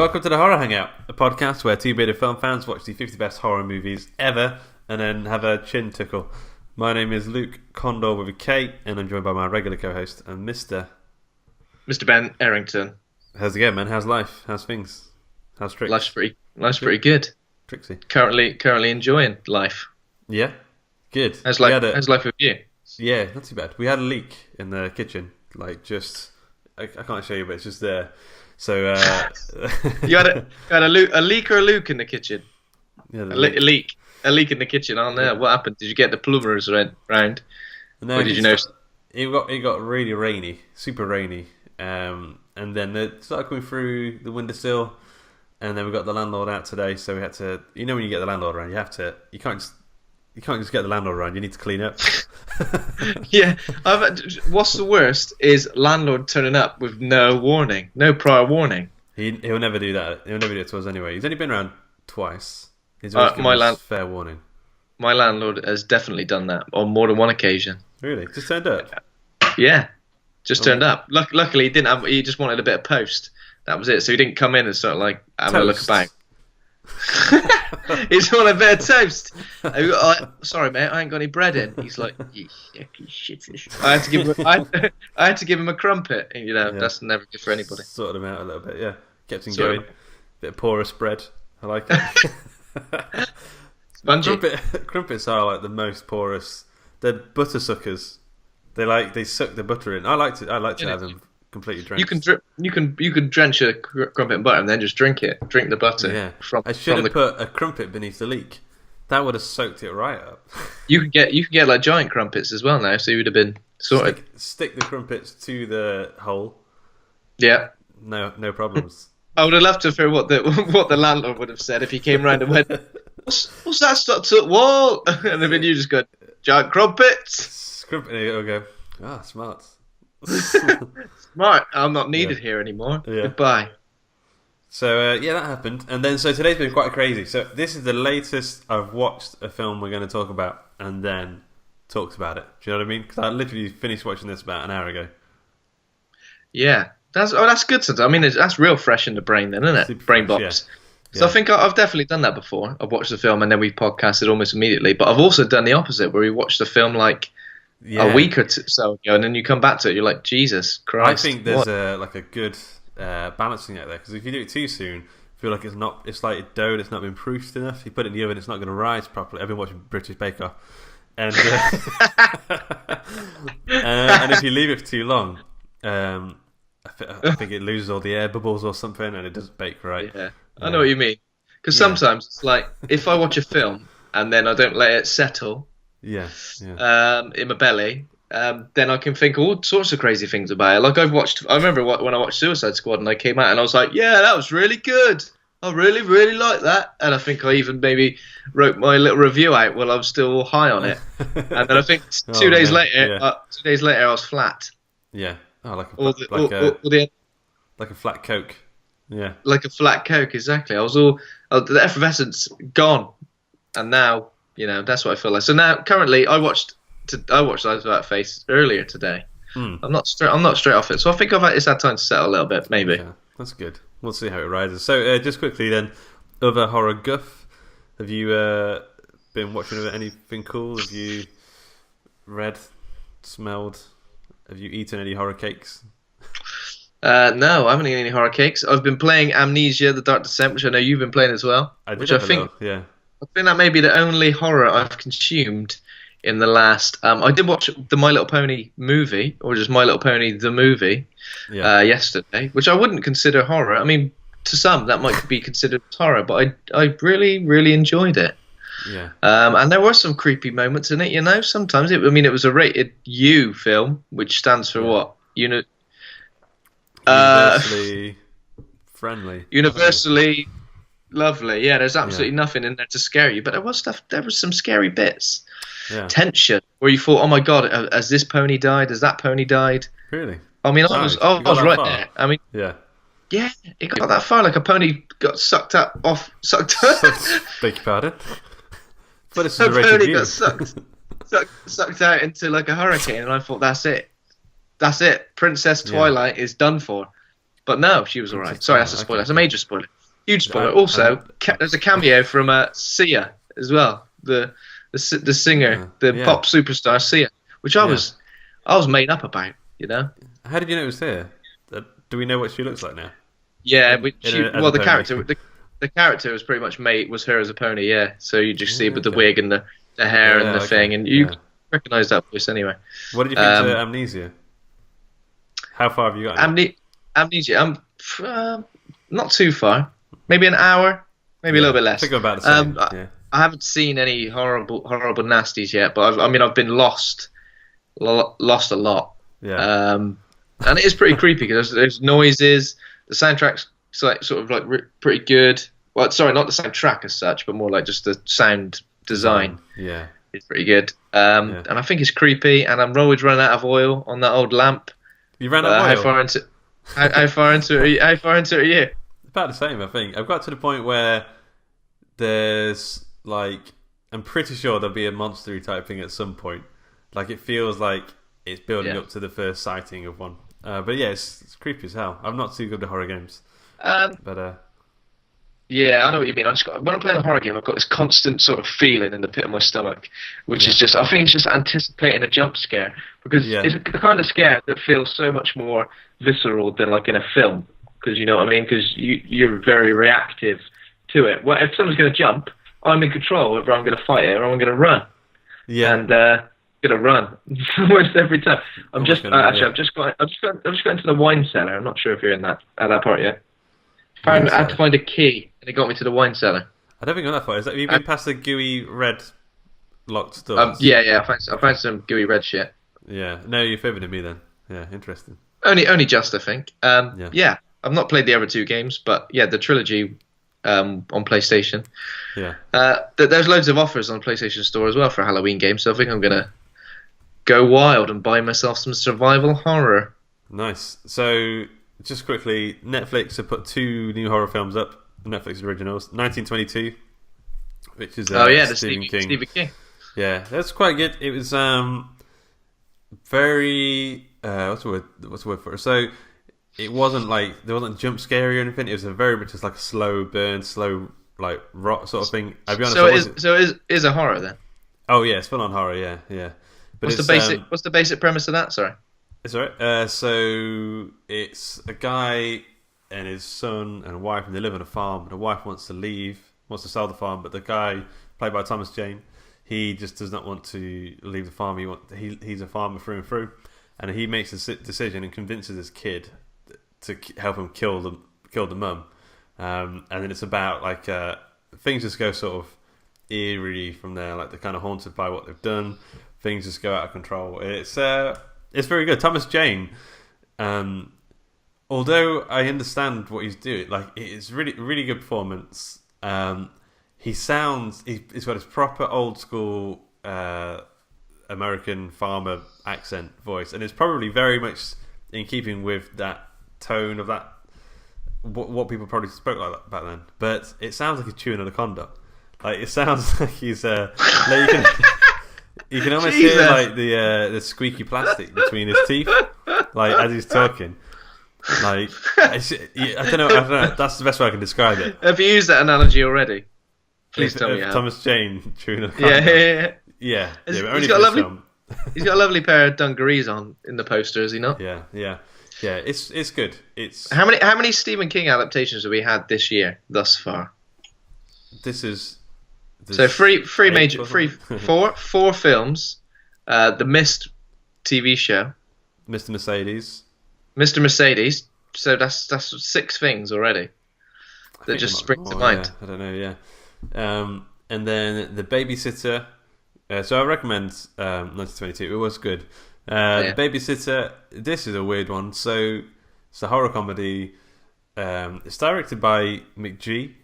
welcome to the Horror Hangout, a podcast where two bearded film fans watch the 50 best horror movies ever and then have a chin tickle. My name is Luke Condor with a K, and I'm joined by my regular co-host and Mr. Ben Errington. How's it going, man? How's life? How's things? How's Trix? Life's pretty good. Trixie. Currently enjoying life. Yeah? Good. How's life with you? Yeah, not too bad. We had a leak in the kitchen, I can't show you, but it's just there. So You had a leak or a Luke in the kitchen? Yeah, a leak in the kitchen. Oh no! Yeah. What happened? Did you get the plumbers round? No, or did you notice? It got really rainy, super rainy, and then it started coming through the windowsill, and then we got the landlord out today, so we had to. You know, when you get the landlord around, you can't just get the landlord around. You need to clean up. Yeah. What's the worst is landlord turning up with no warning, no prior warning. He'll never do that. He'll never do it to us anyway. He's only been around twice. He's always given us fair warning. My landlord has definitely done that on more than one occasion. Really? Just turned up? Yeah. Just turned up. Luckily, he didn't have. He just wanted a bit of post. That was it. So he didn't come in and sort of like have a look about. He's on a bit of toast. Sorry, mate, I ain't got any bread in. He's like, you shittish. I had to give him a crumpet. And, that's never good for anybody. Sorted him out a little bit, yeah. Kept him going. Bit of porous bread. I like it. Spongy. Crumpets are like the most porous. They're butter suckers. They suck the butter in. I like to have them completely drenched. You can drench a crumpet in butter and then just drink it. Drink the butter. Yeah. I should have put a crumpet beneath the leak. That would have soaked it right up. You can get like giant crumpets as well now, so you would have been sorted. Stick the crumpets to the hole. Yeah. No problems. I would have loved to hear what the landlord would have said if he came round and went, "What's that stuck to the wall?" And then you just go, "Giant crumpets." Crumpet. You'll go, smart. Smart. I'm not needed here anymore. Yeah. Goodbye. So that happened, and then so today's been quite crazy. So this is the latest I've watched a film we're going to talk about, and then talked about it. Do you know what I mean? Because I literally finished watching this about an hour ago. Yeah, that's good. I mean, that's real fresh in the brain, then, isn't it? Super brain fresh, box. Yeah. So I think I've definitely done that before. I've watched the film and then we podcasted almost immediately. But I've also done the opposite, where we watched the film like a week or so ago, and then you come back to it, you're like, Jesus Christ. I think there's a good balancing out there, because if you do it too soon, I feel like it's like dough that's not been proofed enough. You put it in the oven, it's not going to rise properly. I've been watching British Bake Off, and and if you leave it for too long, I think it loses all the air bubbles or something, and it doesn't bake right. Yeah, I know what you mean. Because sometimes it's like, if I watch a film and then I don't let it settle in my belly, then I can think all sorts of crazy things about it. Like I remember when I watched Suicide Squad and I came out and I was like, yeah, that was really good. I really, really like that. And I think I even maybe wrote my little review out while I was still high on it. And then I think 2 days later, I was flat. Yeah. Oh, like a flat Coke. Yeah. Like a flat Coke, exactly. The effervescence gone, and now that's what I feel like. So now, currently, I watched Eyes Without Face earlier today. I'm not straight off it, so I think it's had time to settle a little bit, maybe. Yeah, that's good. We'll see how it rises. So, just quickly then, other horror guff. Have you been watching anything cool? Have you read, smelled? Have you eaten any horror cakes? No, I haven't eaten any horror cakes. I've been playing Amnesia: The Dark Descent, which I know you've been playing as well. I think that may be the only horror I've consumed in the last. I did watch the My Little Pony movie, or just My Little Pony the movie, yesterday, which I wouldn't consider horror. I mean, to some that might be considered horror, but I really, really enjoyed it. Yeah. And there were some creepy moments in it, sometimes. It was a rated U film, which stands for what? Universally friendly. Universally lovely. Yeah, there's absolutely nothing in there to scare you, but there was some scary bits. Yeah. Tension, where you thought, oh my God, has this pony died? Has that pony died? Really? I mean, I was right there. I mean, yeah, it got that far. Like a pony got sucked up. Beg your pardon? But it's a pony got sucked out into like a hurricane, and I thought, that's it. Princess Twilight is done for. But no, she was alright. Sorry, that's a spoiler. That's a major spoiler. Huge spoiler. Also, there's a cameo from Sia as well. The singer, pop superstar Sia, which I was made up about. You know. How did you know it was Sia? Do we know what she looks like now? Yeah, the character was pretty much was her as a pony. Yeah, so you just see with the wig and the hair and the thing, and you recognise that voice anyway. What did you think to Amnesia? How far have you got? Amnesia. I'm not too far. Maybe an hour. Maybe a little bit less. I think about the same. I haven't seen any horrible nasties yet, but I've been lost a lot. Yeah. And it is pretty creepy because there's noises. The soundtrack's sort of pretty good. Well, sorry, not the soundtrack as such, but more like just the sound design. Yeah. It's pretty good. And I think it's creepy. And I'm always running out of oil on that old lamp. You ran out of oil? How far into are you? About the same, I think. I've got to the point where there's I'm pretty sure there'll be a monster type thing at some point. Like it feels like it's building up to the first sighting of one. But yeah, it's creepy as hell. I'm not too good at horror games. Yeah, I know what you mean. When I'm playing a horror game, I've got this constant sort of feeling in the pit of my stomach, which is I think it's just anticipating a jump scare, because it's the kind of scare that feels so much more visceral than like in a film, because you know what I mean? Because you're very reactive to it. Well, if someone's going to jump, I'm in control whether I'm going to fight it or I'm going to run. Yeah. And gonna run almost every time. I've just got into the wine cellar. I'm not sure if you're at that part yet. I had to find a key, and it got me to the wine cellar. I don't think I'm that far. Have you been past the gooey red locked doors? Yeah. I found some gooey red shit. Yeah. No, you're favoring me then. Yeah, interesting. Only just, I think. Yeah. I've not played the other two games, but yeah, the trilogy on PlayStation. Yeah. There's loads of offers on PlayStation Store as well for Halloween games, so I think I'm gonna go wild and buy myself some survival horror. Nice. So, just quickly, Netflix have put 2 new horror films up. Netflix originals. 1922, which is the Stephen King. Yeah, that's quite good. It was very what's the word for it? So it wasn't there wasn't jump scary or anything. It was a very much just like a slow burn, slow rot sort of thing. I'll be honest. So it is a horror then? Oh yeah, it's full on horror. Yeah. But what's the basic premise of that? Sorry. It's alright. So it's a guy and his son and wife, and they live on a farm. And the wife wants to sell the farm, but the guy, played by Thomas Jane, he just does not want to leave the farm. He's a farmer through and through, and he makes a decision and convinces his kid to help him kill the mum. And then it's about things just go sort of eerie from there. Like they're kind of haunted by what they've done. Things just go out of control. It's very good. Thomas Jane, although I understand what he's doing, it's really really good performance. He's got his proper old school American farmer accent voice, and it's probably very much in keeping with that tone of that what people probably spoke like that back then. But it sounds like he's chewing anaconda. It sounds like he's you can almost hear the squeaky plastic between his teeth, as he's talking. I don't know. That's the best way I can describe it. Have you used that analogy already? Please tell me how. Thomas Jane chewing a Yeah. He's got a lovely pair of dungarees on in the poster, has he not? Yeah. It's good. It's how many Stephen King adaptations have we had this year thus far? So four films. The Mist TV show. Mr. Mercedes. So that's 6 things already that just spring to mind. Yeah. I don't know. Yeah. And then The Babysitter. So I recommend 1922. It was good. The Babysitter. This is a weird one. So it's a horror comedy. It's directed by McG.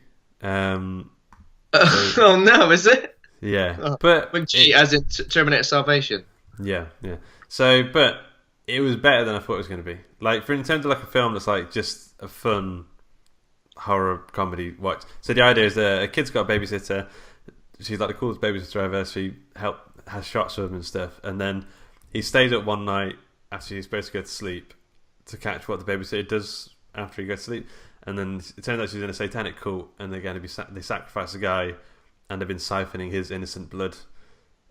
Oh no, is it? Yeah, but McG as in Terminator Salvation. Yeah. So, but it was better than I thought it was going to be. In terms of a film that's just a fun horror comedy watch. So the idea is that a kid's got a babysitter. She's the coolest babysitter ever. She has shots of him and stuff, and then he stays up one night after he's supposed to go to sleep to catch what the babysitter does after he goes to sleep, and then it turns out she's in a satanic cult, and they're going to be they sacrifice a guy, and they've been siphoning his innocent blood,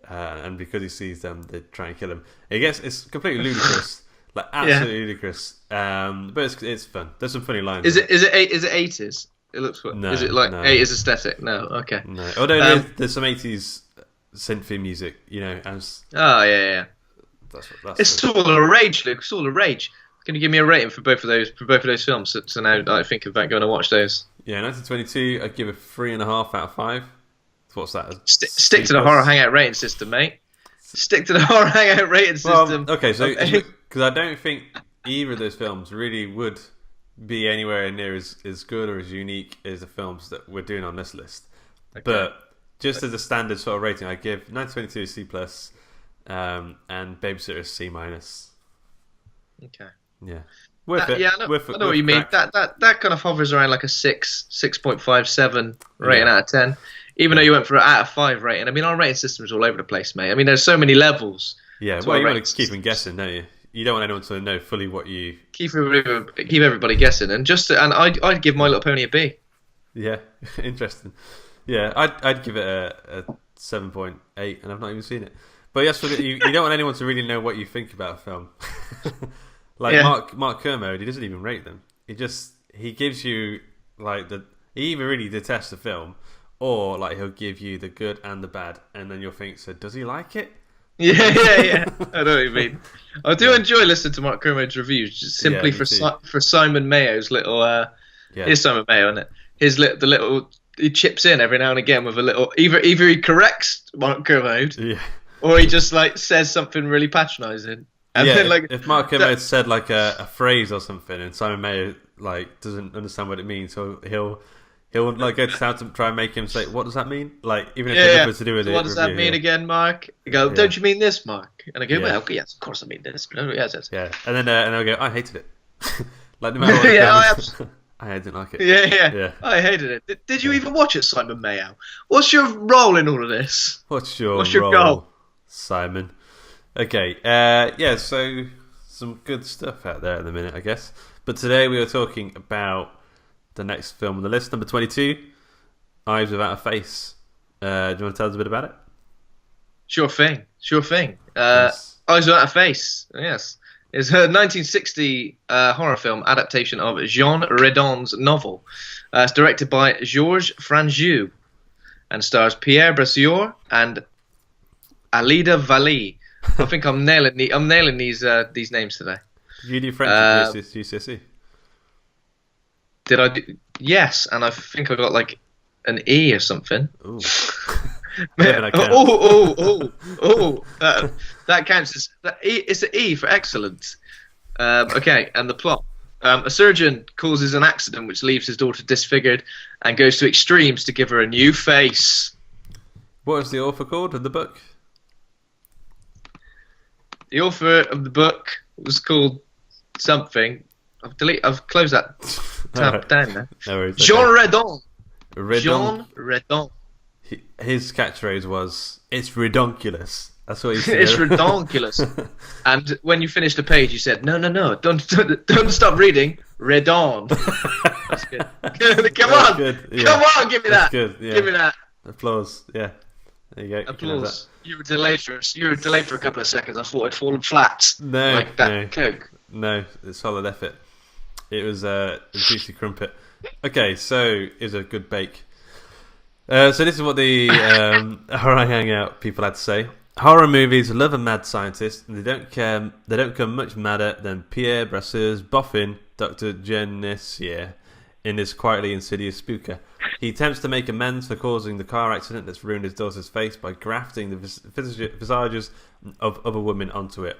and because he sees them, they try and kill him. It's completely ludicrous, like absolutely ludicrous, but it's fun. There's some funny lines. Is it 80s? It looks. No, is it like no. 80s aesthetic? No, okay. No, although there's some 80s synthy music, as yeah. That's it's all a rage, Luke. It's all a rage. Can you give me a rating for both of those films? So now I think about going to watch those. Yeah, 1922. I'd give it 3.5 out of 5. What's that? Stick to the horror hangout rating system, mate. Stick to the horror hangout rating system. Okay, so because I don't think either of those films really would be anywhere near as good or as unique as the films that we're doing on this list. Okay. But just as a standard sort of rating, I give 1922 C plus, and Babysitter C minus. Okay. Yeah. Worth it. Yeah, I know what you mean. That kind of hovers around like a 6.57 rating out of 10. Even though you went for an out of 5 rating. I mean, our rating system is all over the place, mate. I mean, there's so many levels. Yeah, well, you want to keep them guessing, don't you? You don't want anyone to know fully what you... Keep everybody guessing. And I'd give My Little Pony a B. Yeah, interesting. Yeah, I'd give it a 7.8, and I've not even seen it. But yes, you don't want anyone to really know what you think about a film. Mark Kermode, he doesn't even rate them. He gives you he either really detests the film, or he'll give you the good and the bad, and then you'll think, so does he like it? Yeah. I know what you mean. I do enjoy listening to Mark Kermode's reviews, just simply for Simon Mayo's little. Here's Simon Mayo, isn't it? He chips in every now and again with a little. Either he corrects Mark Kermode, or he just says something really patronising. And then, if Mark Kermode said a phrase or something, and Simon Mayo doesn't understand what it means, so he'll go to town to try and make him say, what does that mean? Even if it's nothing to do with it. What does that mean again, Mark? You go, don't you mean this, Mark? And I go, well, okay, yes, of course I mean this. Yes. Yeah, and then I'll go, I hated it. No matter what it comes, I didn't like it. Yeah. I hated it. Did you even watch it, Simon Mayo? What's your role in all of this? What's your role, goal, Simon? Okay, so some good stuff out there at the minute, I guess. But today we are talking about the next film on the list, number 22, Eyes Without a Face. Do you want to tell us a bit about it? Sure thing. Yes. Eyes Without a Face, yes. It's a 1960 horror film adaptation of Jean Redon's novel. It's directed by Georges Franju and stars Pierre Brasseur and Alida Valli. I think I'm nailing these names today. Did you do French at GCSE? Did I do? Yes, and I think I got an E or something. Ooh. That counts as it's an E for excellent. Okay, and the plot. A surgeon causes an accident which leaves his daughter disfigured and goes to extremes to give her a new face. What is the author called of the book? The author of the book was called something. I've closed that tab down now. No worries, Jean Redon. Jean Redon. His catchphrase was, "It's redonkulous." That's what he said. It's redonkulous. And when you finished the page, you said, "No, don't stop reading. Redon." That's good. Come on, give me that. Good. Yeah. Give me that. Applause. Yeah. There you go. Applause. You were delayed for us. You were delayed for a couple of seconds. I thought I'd fallen flat. No, Coke. No, it's solid effort. It was a juicy crumpet. Okay, so it was a good bake. So this is what the Horror Hangout people had to say. Horror movies love a mad scientist, and they don't come much madder than Pierre Brasseur's boffin, Dr. Genesier, in this quietly insidious spooker. He attempts to make amends for causing the car accident that's ruined his daughter's face by grafting the visages of other women onto it.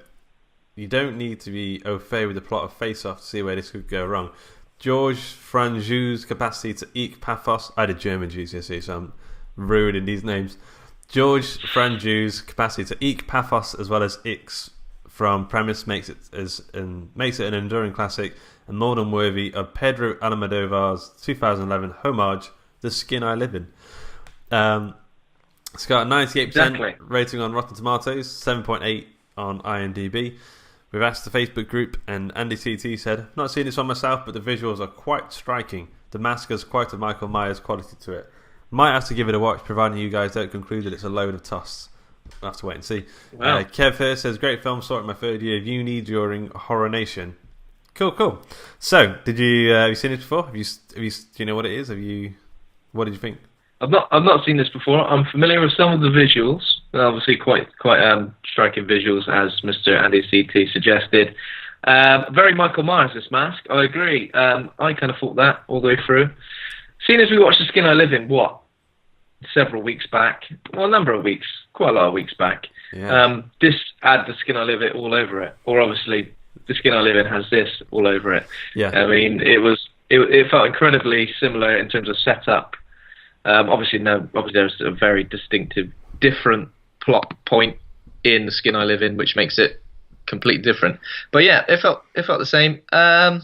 You don't need to be au fait with the plot of Face Off to see where this could go wrong. Georges Franju's capacity to eke pathos. I did German GCSE, so I'm ruining these names. Georges Franju's capacity to eke pathos as well as icks from premise makes it an enduring classic and more than worthy of Pedro Almodovar's 2011 homage, The Skin I Live In. It's got a 98% rating on Rotten Tomatoes, 7.8 on IMDb. We've asked the Facebook group, and Andy CT said, "Not seen this one myself, but the visuals are quite striking. The mask has quite a Michael Myers quality to it. Might have to give it a watch, providing you guys don't conclude that it's a load of toss. We'll have to wait and see." Wow. Kev here says, "Great film, saw it in my third year of uni during Horror Nation." Cool. So, did you have you seen it before? Have you do you know what it is? What did you think? I've not seen this before. I'm familiar with some of the visuals. Obviously, quite striking visuals, as Mr. Andy CT suggested. Very Michael Myers, this mask. I agree. I kind of thought that all the way through. Seeing as we watched The Skin I Live In, several weeks back? Well, a number of weeks, quite a lot of weeks back. Yeah. This had The Skin I Live In all over it, or obviously The Skin I Live In has this all over it. Yeah. I mean, it felt incredibly similar in terms of setup. Obviously there's a very distinctive, different plot point in The Skin I Live In, which makes it completely different. But yeah, it felt the same. I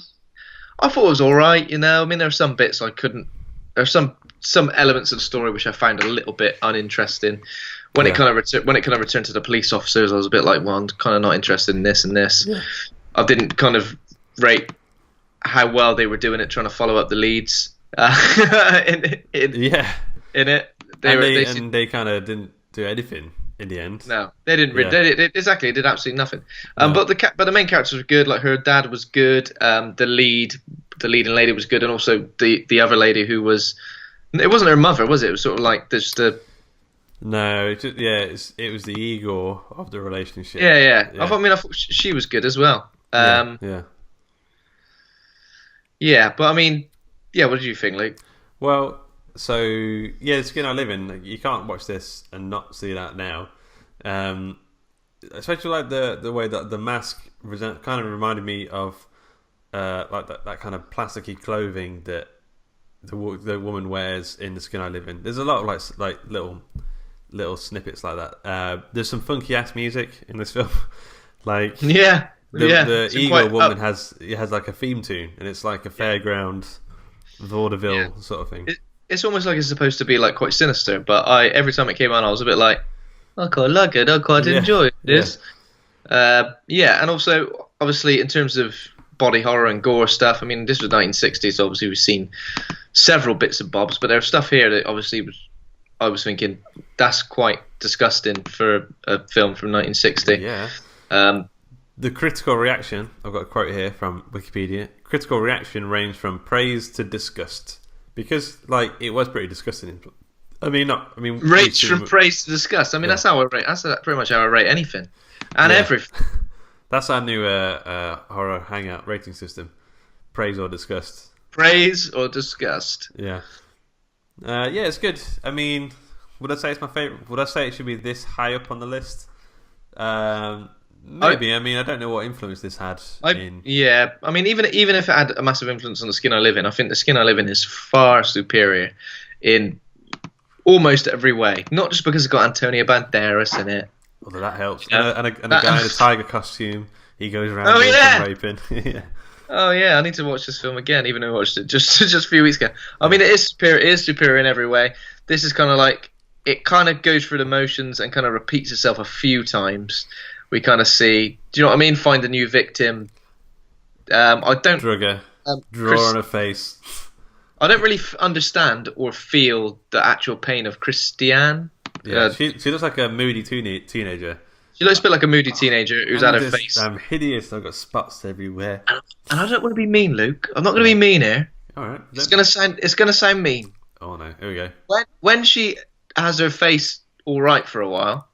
thought it was all right. I mean, there are some bits I couldn't. There are some elements of the story which I found a little bit uninteresting. When it kind of returned to the police officers, I was a bit like, well, I'm kind of not interested in this and this. Yeah. I didn't kind of rate how well they were doing it, trying to follow up the leads. In it, they kind of didn't do anything in the end. No, they didn't. They did absolutely nothing. But the main characters were good. Like her dad was good. The leading lady was good, and also the other lady who was. It wasn't her mother, was it? It was sort of like just the. No, it was the ego of the relationship. Yeah. I thought she was good as well. Yeah, but I mean. Yeah, what did you think, Luke? Well, so The Skin I Live In, you can't watch this and not see that now. Especially like the way that the mask kind of reminded me of like that kind of plasticky clothing that the woman wears in The Skin I Live In. There's a lot of like little snippets like that. There's some funky ass music in this film. Like the Eagle woman has like a theme tune, and it's like a fairground. Vaudeville sort of thing. It's almost like it's supposed to be like quite sinister, but every time it came on, I was a bit like, I quite like it. I quite enjoy this. And also obviously in terms of body horror and gore stuff. I mean, this was 1960s, so obviously we've seen several bits and bobs, but there's stuff here that obviously I was thinking that's quite disgusting for a film from 1960. Yeah. The critical reaction, I've got a quote here from Wikipedia. Critical reaction ranged from praise to disgust, because like it was pretty disgusting. Rates from praise to disgust. I mean, that's how I rate. That's pretty much how I rate anything and everything. That's our new horror hangout rating system: praise or disgust. Praise or disgust. Yeah. It's good. I mean, would I say it's my favorite? Would I say it should be this high up on the list? Maybe. I don't know what influence this had. Yeah, I mean, even if it had a massive influence on The Skin I Live In, I think The Skin I Live In is far superior in almost every way. Not just because it's got Antonio Banderas in it. Although that helps. And a guy in a tiger costume. He goes around raping. Yeah. Oh yeah, I need to watch this film again, even though I watched it just a few weeks ago. I mean, it is superior. It is superior in every way. This is kind of like it kind of goes through the motions and kind of repeats itself a few times. We kind of see, do you know what I mean? Find a new victim. I don't. Drugger. Draw on a face. I don't really understand or feel the actual pain of Christiane. Yeah, she looks like a moody teenager. She looks a bit like a moody teenager who's had her face. I'm hideous. I've got spots everywhere. And I don't want to be mean, Luke. I'm not going to be mean here. All right. It's going to sound mean. Oh no! Here we go. When she has her face all right for a while.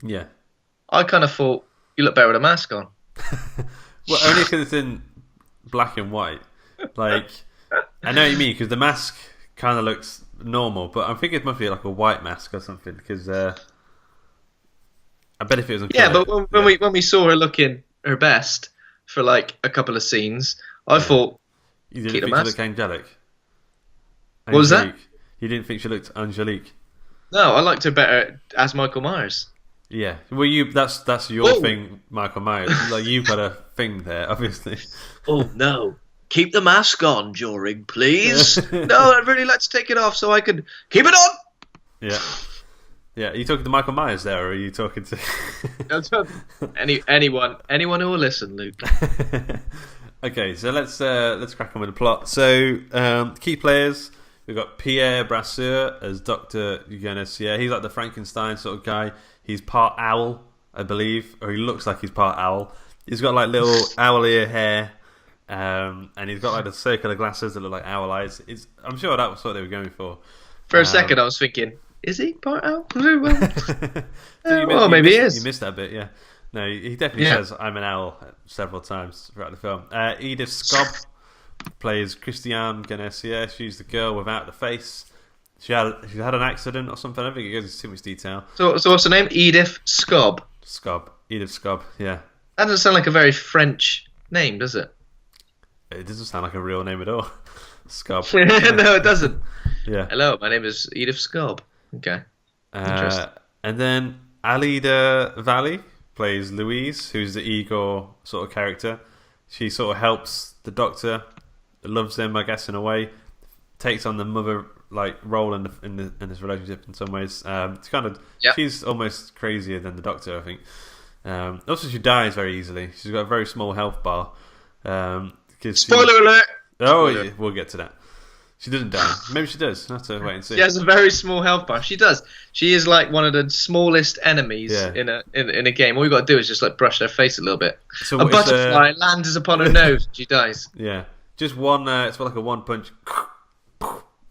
Yeah. I kind of thought you look better with a mask on. Well, only because it's in black and white. Like, I know what you mean, because the mask kind of looks normal, but I'm thinking it must be like a white mask or something. Because I bet if it was in colour, but when we saw her looking her best for like a couple of scenes, I thought you didn't think she looked angelic. What was that? You didn't think she looked angelique? No, I liked her better as Michael Myers. Yeah, well, that's your thing, Michael Myers. Like you've got a thing there, obviously. Oh no! Keep the mask on during, please. No, I'd really like to take it off so I could keep it on. Yeah, are you talking to Michael Myers there, or are you talking to anyone who will listen, Luke? Okay, so let's crack on with the plot. So key players, we've got Pierre Brasseur as Dr. Guernesey. He's like the Frankenstein sort of guy. He's part owl, I believe, or he looks like he's part owl. He's got like little owl ear hair, and he's got like the circular glasses that look like owl eyes. I'm sure that was what they were going for. For a second, I was thinking, is he part owl? So maybe he is. You missed that bit, yeah. No, he definitely says I'm an owl several times throughout the film. Edith Scobb plays Christiane Guernesey. She's the girl without the face. She had an accident or something. I don't think it goes into too much detail. So what's her name? Edith Scobb. Edith Scobb. Yeah. That doesn't sound like a very French name, does it? It doesn't sound like a real name at all. Scobb. No, it doesn't. Yeah. Hello, my name is Edith Scobb. Okay. Interesting. And then Alida Valli plays Louise, who's the Igor sort of character. She sort of helps the Doctor, loves him, I guess, in a way. Takes on the mother role in this relationship in some ways. It's kind of she's almost crazier than the Doctor, I think. Also, she dies very easily. She's got a very small health bar. Spoiler alert! Oh, we'll get to that. She doesn't die. Maybe she does. I'll have to wait and see. She has a very small health bar. She does. She is like one of the smallest enemies in a game. All you got to do is just like brush their face a little bit. So a butterfly lands upon her nose. She dies. Yeah, just one. It's like a one punch.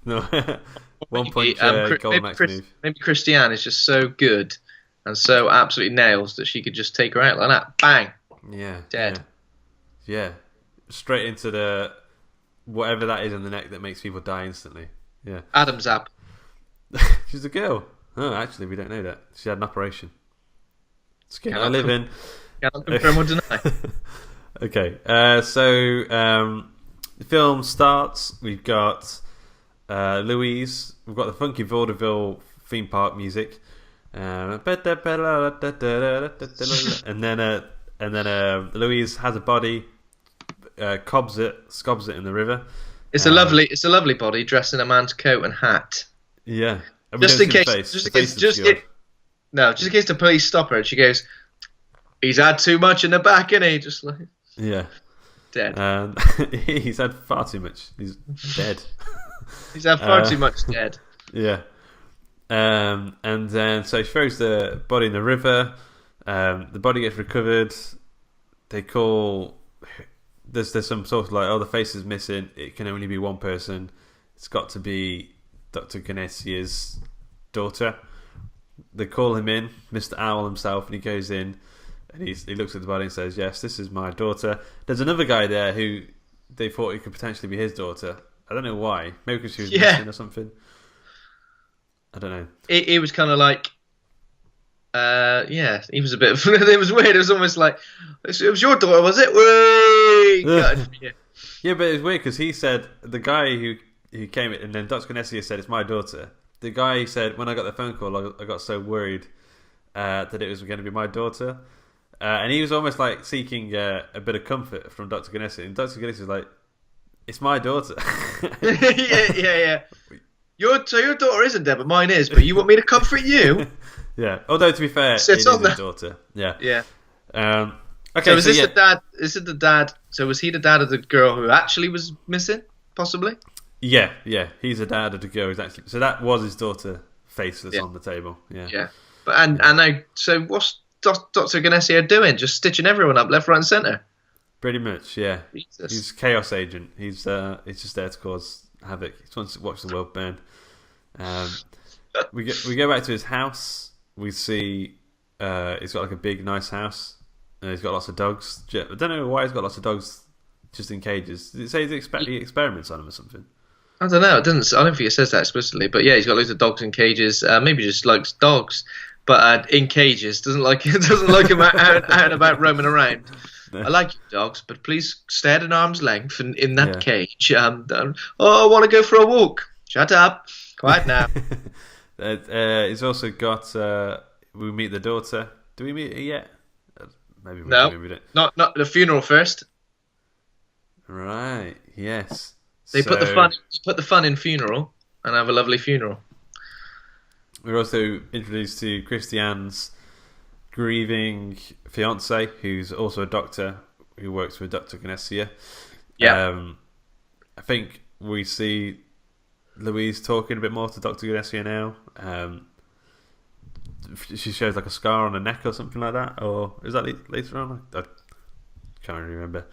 No, one punch. Golden Axe move. Maybe Christiane is just so good and so absolutely nails that she could just take her out like that. Bang. Yeah. Dead. Yeah. Straight into the whatever that is in the neck that makes people die instantly. Yeah. Adam's app. She's a girl. Oh, actually, we don't know that. She had an operation. Skin I live in. Cannot confirm or deny. Okay. So the film starts. We've got Louise. We've got the funky vaudeville theme park music. And then Louise has a body. Scobs it in the river. It's a lovely body dressed in a man's coat and hat. Yeah, just in case the police stop her and she goes, "He's had too much in the back, and he just like dead." He's had far too much. He's dead. He's had far too much dead. Yeah. And then so she throws the body in the river. The body gets recovered. They call. There's some sort of like, the face is missing. It can only be one person. It's got to be Dr. Guernesey's daughter. They call him in, Mr. Owl himself, and he goes in and he looks at the body and says, "Yes, this is my daughter." There's another guy there who they thought it could potentially be his daughter. I don't know why. Maybe because she was missing or something. I don't know. It was kind of like, he was a bit. It was weird. It was almost like it was your daughter, was it? Yeah, but it's weird because he said the guy who came in, and then Dr. Guernesey said it's my daughter. The guy said when I got the phone call, I got so worried that it was going to be my daughter, and he was almost like seeking a bit of comfort from Dr. Guernesey, and Dr. Guernesey was like, "It's my daughter." yeah. Your daughter isn't dead, but mine is. But you want me to comfort you? Yeah. Although to be fair, it is his daughter. Yeah. Yeah. Okay. So is this the dad? Is it the dad? So was he the dad of the girl who actually was missing? Possibly. Yeah. He's the dad of the girl who's actually. So that was his daughter, faceless on the table. Yeah. Yeah. But and now, so what's Dr. Guernesey doing? Just stitching everyone up left, right, and centre. Pretty much. Yeah. Jesus. He's a chaos agent. He's just there to cause havoc. He just wants to watch the world burn. We go back to his house. We see he's got like a big, nice house. He's got lots of dogs. I don't know why he's got lots of dogs just in cages. Did it say he experiments on them or something? I don't know. I don't think it says that explicitly. But yeah, he's got loads of dogs in cages. Maybe just likes dogs, but in cages. Doesn't like him out and about roaming around. No. I like dogs, but please stay at an arm's length in that cage. I want to go for a walk. Shut up. Quiet now. He's also got. We meet the daughter. Do we meet her yet? Maybe we no. Do, maybe we don't. Not the funeral first. Right. Yes. They put the fun in funeral and have a lovely funeral. we're also introduced to Christiane's grieving fiance, who's also a doctor who works with Dr. Ganessia. Yeah. I think we see Louise talking a bit more to Dr. Ganessia now. She shows like a scar on her neck or something like that, or is that later on? I can't really remember.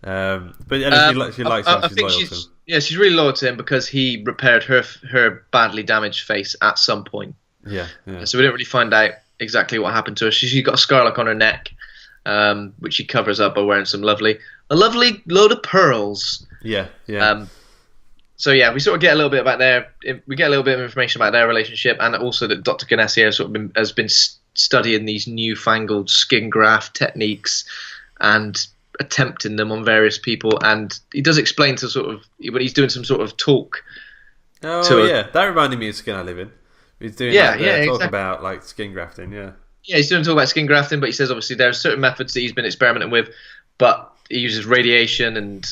But she likes him. She's loyal to him. Yeah, she's really loyal to him because he repaired her badly damaged face at some point. Yeah. So we didn't really find out exactly what happened to her. She got a scar on her neck, which she covers up by wearing a lovely load of pearls. Yeah. So yeah, we sort of get a little bit about we get a little bit of information about their relationship, and also that Dr. Ganessia has been studying these newfangled skin graft techniques and attempting them on various people. And he does explain when he's doing some sort of talk. Oh yeah, that reminded me of Skin I Live In. He's doing talk about like skin grafting. Yeah, he's doing talk about skin grafting, but he says obviously there are certain methods that he's been experimenting with, but he uses radiation, and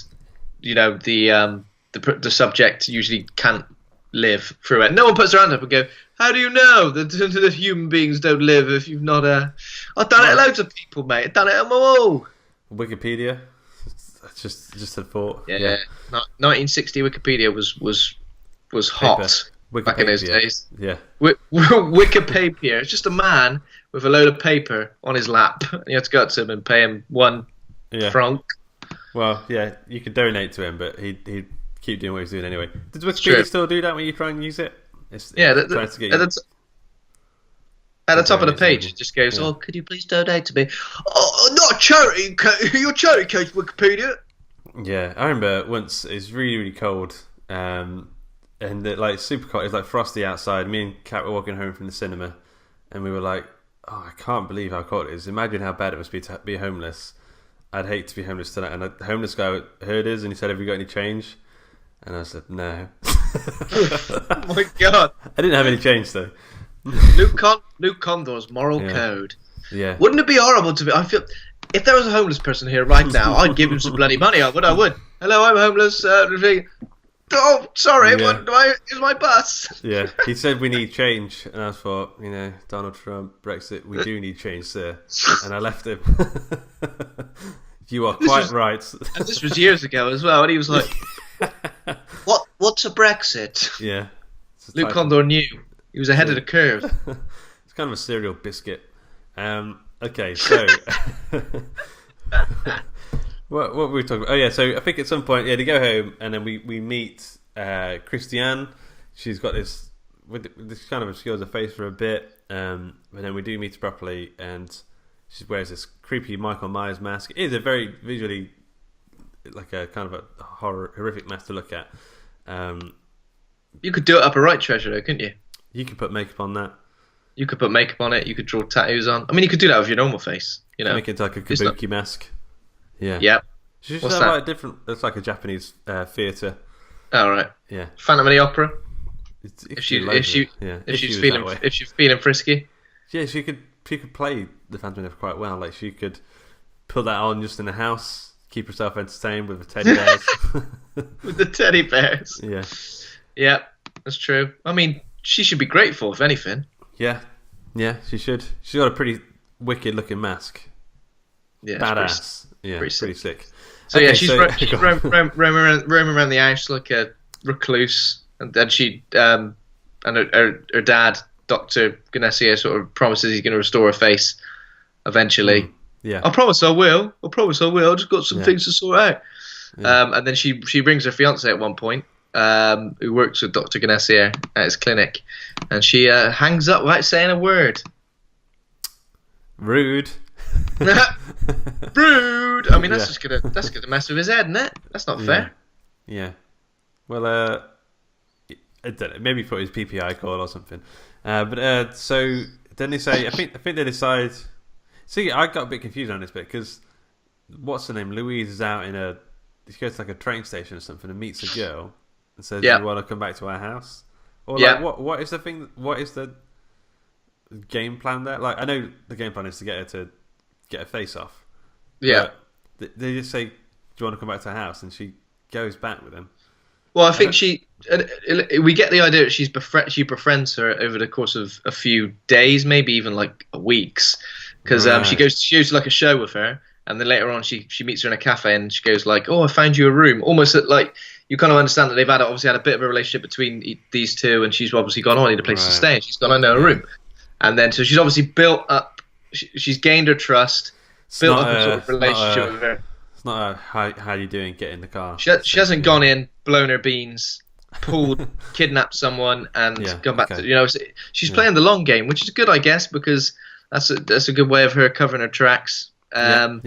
the subject usually can't live through it. No one puts their hand up and go, how do you know that the human beings don't live if you've not I've done it to loads of people, mate. I've done it on my wall. Wikipedia. Just a thought. Yeah. 1960 Wikipedia was hot back in those days. Yeah. Wikipedia. It's just a man with a load of paper on his lap. You have to go up to him and pay him one franc. Well, yeah, you could donate to him, but he'd keep doing what he's doing anyway. Does Wikipedia still do that when you try and use it? At the top of the page, it just goes, "Oh, could you please donate to me?" Oh, not a charity. Your charity case, Wikipedia. Yeah, I remember once it's really, really cold, and super cold. It's like frosty outside. Me and Kat were walking home from the cinema, and we were like, "Oh, I can't believe how cold it is. Imagine how bad it must be to be homeless. I'd hate to be homeless tonight." And the homeless guy heard us, and he said, "Have you got any change?" And I said, "No." Oh my God! I didn't have any change though. Luke Condor's moral code. Yeah. Wouldn't it be horrible to be? I feel if there was a homeless person here right now, I'd give him some bloody money. I would. Hello, I'm homeless. Oh, sorry. Is my bus? Yeah. He said we need change, and I thought, Donald Trump, Brexit, we do need change, sir. And I left him. You are quite right. And this was years ago as well, and he was like, What's a Brexit?" Yeah. Luke Condor knew. He was ahead of the curve. It's kind of a cereal biscuit. Okay, so what were we talking about? Oh yeah, so I think at some point, they go home, and then we meet Christiane. She's got this kind of obscures her face for a bit, but then we do meet her properly, and she wears this creepy Michael Myers mask. It is a very visually like a kind of a horrific mask to look at. You could do it up a right treasure, though, couldn't you? You could put makeup on that. You could put makeup on it. You could draw tattoos on. I mean, you could do that with your normal face. Make it like a kabuki mask. Yeah. Yeah. She should have like different. It's like a Japanese theatre. Oh right. Yeah. Phantom of the Opera. If she's feeling frisky. Yeah, she could play the Phantom of the Opera quite well. Like she could put that on just in the house, keep herself entertained with the teddy bears. With the teddy bears. Yeah. Yeah, that's true. I mean, she should be grateful, if anything. Yeah, she should. She's got a pretty wicked looking mask. Yeah, badass. Pretty sick. So she's roaming around the house like a recluse, and then she and her dad, Dr. Ganessia, sort of promises he's going to restore her face eventually. Yeah, I promise I will. I just got some things to sort out. Yeah. And then she brings her fiance at one point, who works with Dr. Ganessia at his clinic, and she hangs up without saying a word. Rude. Rude. I mean, that's gonna mess with his head, isn't it? That's not fair. Yeah. Well, I don't know. Maybe for his PPI call or something. But so then they say, I think they decide. See, I got a bit confused on this bit because what's her name? Louise is out she goes to like a train station or something and meets a girl and says, "Do you want to come back to our house?" Or like, what is the thing? What is the game plan there? Like, I know the game plan is to get her to get her face off. Yeah. They just say, "Do you want to come back to our house?" And she goes back with him. Well, I think we get the idea that she befriends her over the course of a few days, maybe even like weeks, because she goes to like a show with her, and then later on she meets her in a cafe, and she goes like, "Oh, I found you a room." Almost like you kind of understand that they've obviously had a bit of a relationship between these two, and she's obviously gone, "Oh, I need a place to stay," and she's gone, "I know a room," and then so she's obviously built up, she's gained her trust, built up a sort of relationship with her. It's not how you doing, get in the car. She hasn't gone in, blown her beans, kidnapped someone, and gone back to, she's playing the long game, which is good, I guess, because that's a good way of her covering her tracks. So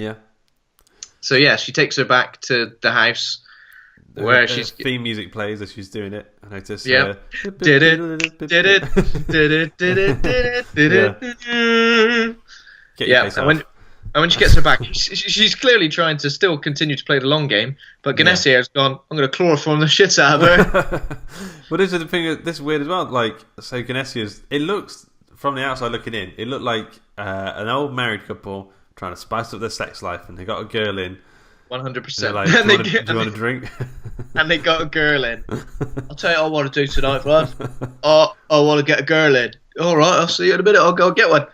she takes her back to the house where she's theme music plays as she's doing it. I noticed. Yeah. Get your face off. And when she gets her back, she's clearly trying to still continue to play the long game, but Ganessier's gone, I'm going to chloroform the shit out of her. Well, this is the thing, this is weird as well. Like, so Ganessier's, it looks, from the outside looking in, it looked like an old married couple trying to spice up their sex life, and they got a girl in. 100%. Like, do you want a drink? And they got a girl in. I'll tell you what I want to do tonight, love. I want to get a girl in. All right, I'll see you in a minute. I'll go get one.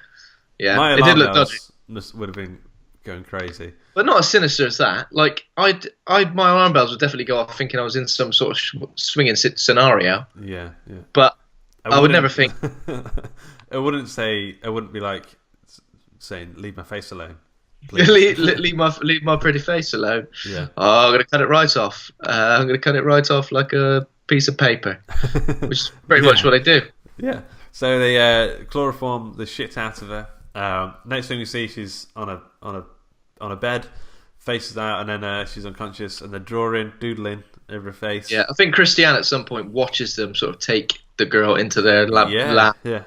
Yeah, it did look dodgy. Would have been going crazy, but not as sinister as that. Like my alarm bells would definitely go off thinking I was in some sort of swinging scenario. Yeah. But I would never think. I wouldn't be like saying, "Leave my face alone." leave my pretty face alone. Yeah. Oh, I'm gonna cut it right off. I'm gonna cut it right off like a piece of paper, which is pretty much what they do. Yeah. So they chloroform the shit out of her. Next thing we see, she's on a bed, faces out, and then she's unconscious, and they're doodling over her face. Yeah, I think Christiane at some point watches them sort of take the girl into their lap. Yeah.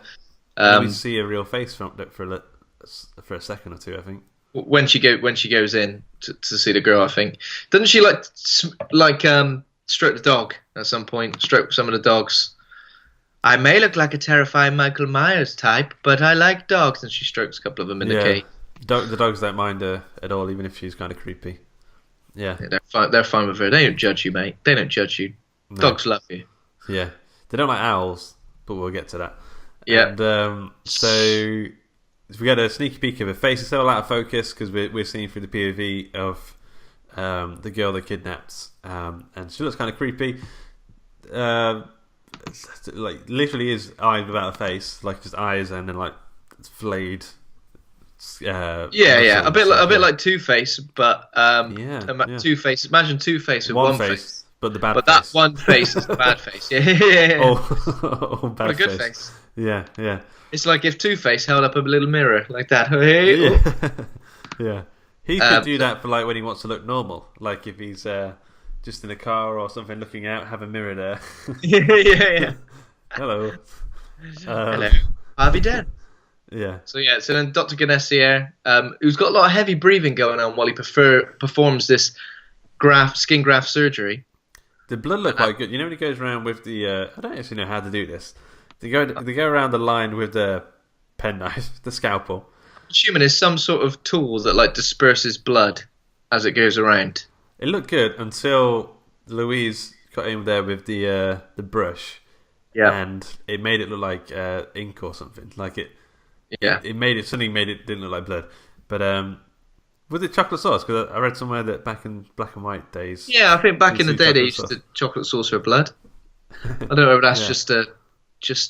We see a real face for a second or two, I think. When she goes in to see the girl, I think, doesn't she stroke the dog at some point? Stroke some of the dogs. I may look like a terrifying Michael Myers type, but I like dogs. And she strokes a couple of them in the cage. The dogs don't mind her at all, even if she's kind of creepy. Yeah, they're fine with her. They don't judge you, mate. They don't judge you. No. Dogs love you. Yeah, they don't like owls, but we'll get to that. Yeah. And so we get a sneaky peek of her face. It's still out of focus because we're seeing through the POV of the girl they kidnapped, and she looks kind of creepy. Like literally is eyes without a face, like just eyes and then like it's flayed. A bit like Two-Face, but Two-Face. Imagine Two-Face with one face, but the bad. But face. That one face is the bad face. Yeah. Oh, bad. What a good face. Yeah. It's like if Two-Face held up a little mirror like that. Yeah. He could do that for like when he wants to look normal, like if he's just in a car or something, looking out, have a mirror there. Yeah. Hello. Hello. I'll be dead. Yeah. So then Dr. Ganessier, who's got a lot of heavy breathing going on while he performs this skin graft surgery. The blood looked quite good. You know when he goes around with the I don't actually know how to do this. They go around the line with the penknife, the scalpel. Assuming it's some sort of tool that like disperses blood as it goes around. It looked good until Louise got in there with the brush, and it made it look like ink or something. Like it suddenly made it didn't look like blood. But with the chocolate sauce, because I read somewhere that back in black and white days. Yeah, I think back in the day they used to chocolate sauce for blood. I don't know if that's just